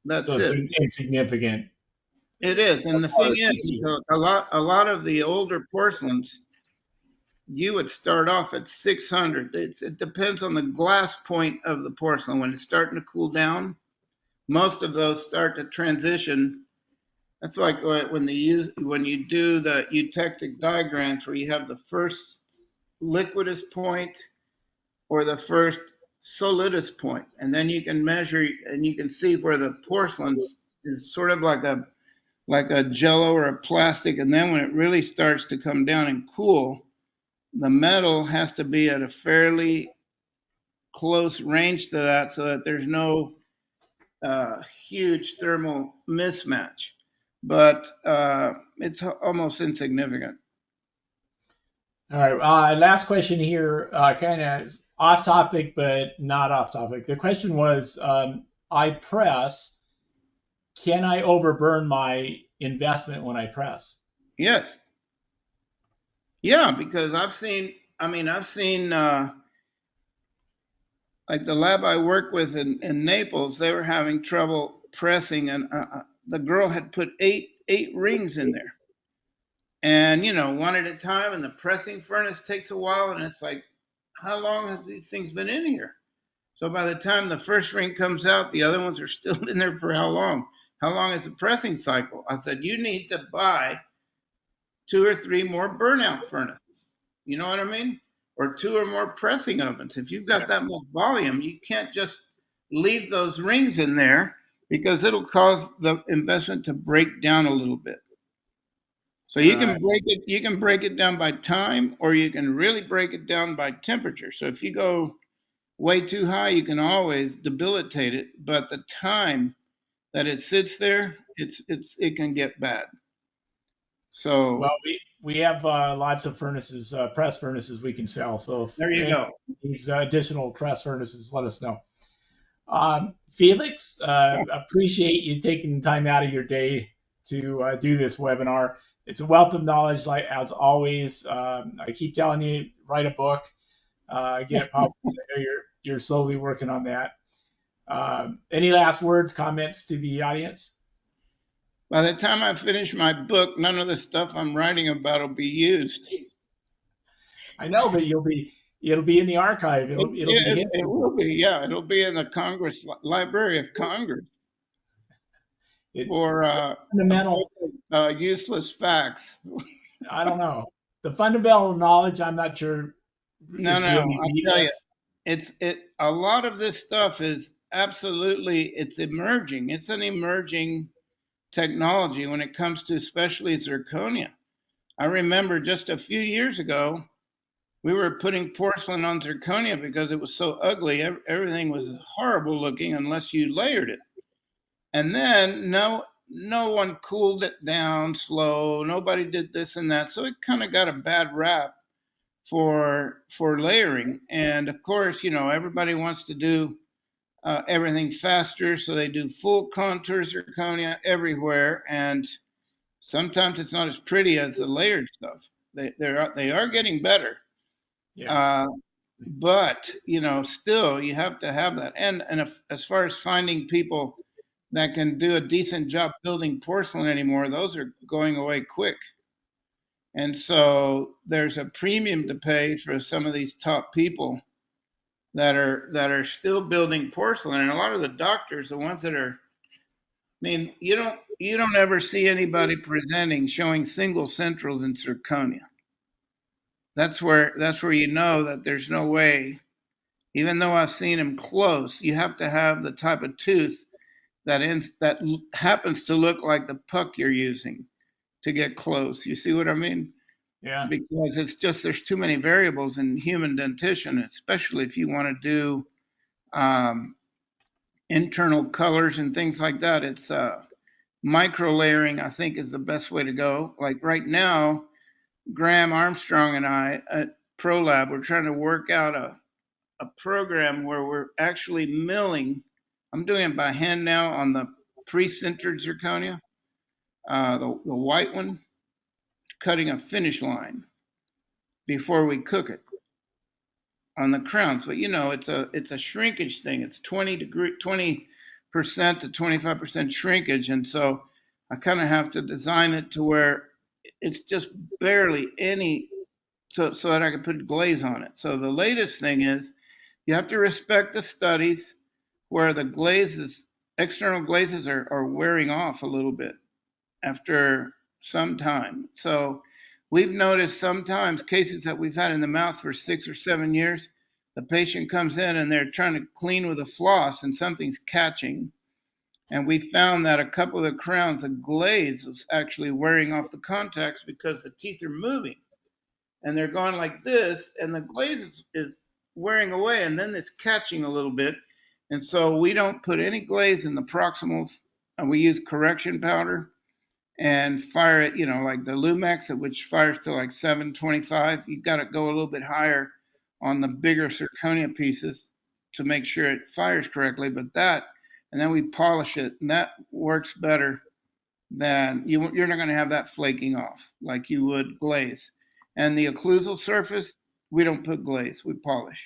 That's So it's it. insignificant. It is, and the thing is, a lot of the older porcelains, you would start off at 600. It depends on the glass point of the porcelain. When it's starting to cool down, most of those start to transition. That's like when you do the eutectic diagrams, where you have the first liquidus point or the first solidus point, and then you can measure and you can see where the porcelain is sort of like a jello or a plastic, and then when it really starts to come down and cool, the metal has to be at a fairly close range to that, so that there's no huge thermal mismatch. But it's almost insignificant. All right. Last question here, kind of off topic, but not off topic. The question was, I press. Can I overburn my investment when I press? Yes. Yeah, because I've seen like the lab I work with in Naples, they were having trouble pressing, and the girl had put eight rings in there, and one at a time, and the pressing furnace takes a while, and it's like, how long have these things been in here? So by the time the first ring comes out, the other ones are still in there for how long? How long is the pressing cycle? I said, you need to buy 2 or 3 more burnout furnaces. You know what I mean? Or 2 or more pressing ovens. If you've got that much volume, you can't just leave those rings in there, because it'll cause the investment to break down a little bit. So All right. you can break it down by time, or you can really break it down by temperature. So if you go way too high, you can always debilitate it, but the time that it sits there, it can get bad. Well, So we have lots of furnaces, press furnaces we can sell. So if there you any go. needs additional press furnaces, let us know. Felix, appreciate you taking time out of your day to do this webinar. It's a wealth of knowledge, like as always. I keep telling you, write a book, get it published. I know you're slowly working on that. Any last words, comments to the audience? By the time I finish my book, none of the stuff I'm writing about will be used. I know, but it'll be in the archive. It'll be It history. will be, yeah. It'll be in the Congress Library of Congress It for a fundamental. book of useless facts. I don't know. The fundamental knowledge, I'm not sure No, is no, really I'll tell you, needless. a lot of this stuff is absolutely, it's emerging. It's an emerging technology when it comes to especially zirconia. I remember just a few years ago, we were putting porcelain on zirconia because it was so ugly. Everything was horrible looking unless you layered it. And then no one cooled it down slow. Nobody did this and that. So it kind of got a bad rap for layering. And of course, everybody wants to do everything faster, so they do full contour zirconia everywhere. And sometimes it's not as pretty as the layered stuff. They are getting better, Yeah, uh, but still you have to have that. And as far as finding people that can do a decent job building porcelain anymore, those are going away quick. And so there's a premium to pay for some of these top people that are still building porcelain. And a lot of the doctors, the ones that are, I mean, you don't ever see anybody presenting showing single centrals in zirconia. That's where you know that there's no way. Even though I've seen them close, you have to have the type of tooth that happens to look like the puck you're using to get close. You see what I mean? yeah, Because it's just there's too many variables in human dentition, especially if you want to do um, internal colors and things like that. It's micro layering, I think, is the best way to go. Like right now, Graham Armstrong and I at ProLab, we're trying to work out a program where we're actually milling. I'm doing it by hand now on the pre-sintered zirconia, the white one, cutting a finish line before we cook it on the crowns. But it's a shrinkage thing. It's 20% to 25% shrinkage, and so I kind of have to design it to where it's just barely any, so that I can put glaze on it. So the latest thing is you have to respect the studies where the glazes, external glazes are wearing off a little bit after some time. So we've noticed sometimes cases that we've had in the mouth for 6 or 7 years, the patient comes in and they're trying to clean with a floss and something's catching. And we found that a couple of the crowns, the glaze was actually wearing off the contacts because the teeth are moving and they're going like this, and the glaze is wearing away, and then it's catching a little bit. And so we don't put any glaze in the proximals, and we use correction powder and fire it, like the Lumex, which fires to like 725. You've got to go a little bit higher on the bigger zirconia pieces to make sure it fires correctly. And then we polish it, and that works better than you're not going to have that flaking off like you would glaze. And the occlusal surface, we don't put glaze, we polish.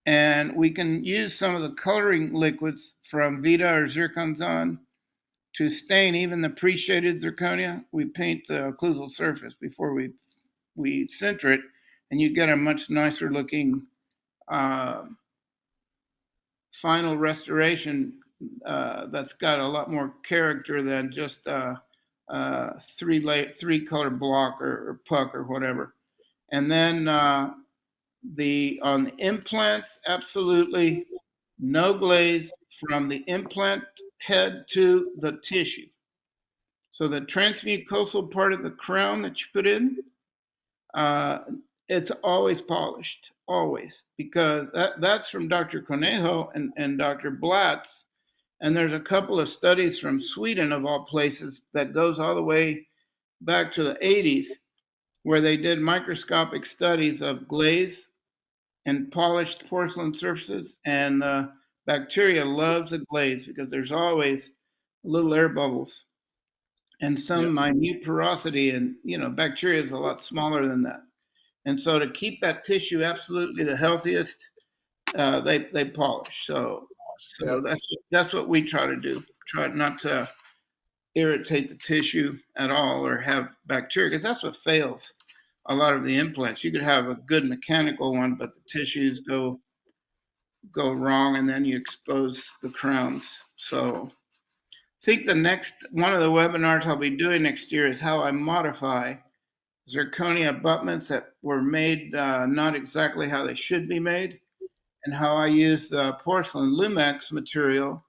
And we can use some of the coloring liquids from VITA or Zirconzon to stain even the pre-shaded zirconia. We paint the occlusal surface before we sinter it, and you get a much nicer looking uh, final restoration that's got a lot more character than just three color block or puck or whatever. And then on the implants, absolutely no glaze from the implant head to the tissue. So the transmucosal part of the crown that you put in, uh, it's always polished, always, because that's from Dr. Conejo and Dr. Blatz. And there's a couple of studies from Sweden, of all places, that goes all the way back to the 80s, where they did microscopic studies of glaze and polished porcelain surfaces. And the bacteria loves the glaze because there's always little air bubbles and some Yep. minute porosity. And, bacteria is a lot smaller than that. And so to keep that tissue absolutely the healthiest, they polish. So Yep. that's what we try to do. Try not to irritate the tissue at all or have bacteria, because that's what fails a lot of the implants. You could have a good mechanical one, but the tissues go wrong, and then you expose the crowns. So I think the next one of the webinars I'll be doing next year is how I modify zirconia abutments that were made not exactly how they should be made, and how I use the porcelain Lumex material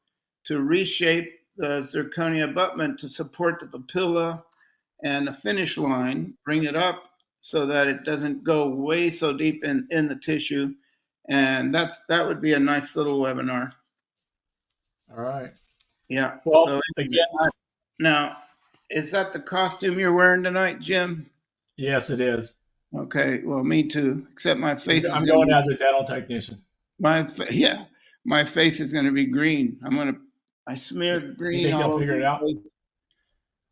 to reshape the zirconia abutment to support the papilla and the finish line, bring it up so that it doesn't go way so deep in the tissue. And that would be a nice little webinar. All right. Yeah. Well, So again, now, is that the costume you're wearing tonight, Jim? yes, it is. Okay. Well, me too. Except my face is I'm going to going be as a dental technician. my face is going to be green. I smeared You green think all they'll over figure it my out? face.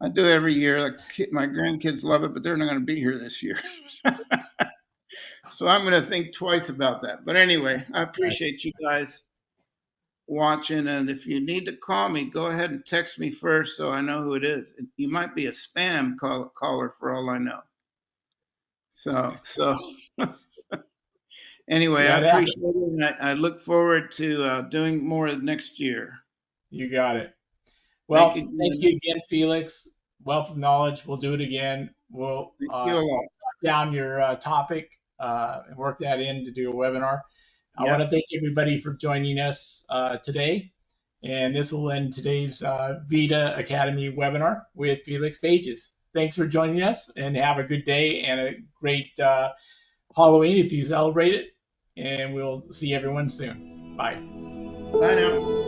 I do every year. Like my grandkids love it, but they're not going to be here this year. So I'm going to think twice about that. But anyway, I appreciate you guys watching. And if you need to call me, go ahead and text me first so I know who it is. You might be a spam caller for all I know. So anyway, I Yeah, it happened. appreciate it. And I look forward to doing more next year. You got it. Thank Well, you, thank Jim. you again, Felix. Wealth of knowledge. We'll do it again. We'll Thank you a lot. jot down your topic and work that in to do a webinar. I Yeah. want to thank everybody for joining us today. And this will end today's VITA Academy webinar with Felix Pages. Thanks for joining us, and have a good day and a great Halloween if you celebrate it. And we'll see everyone soon. Bye. Bye now.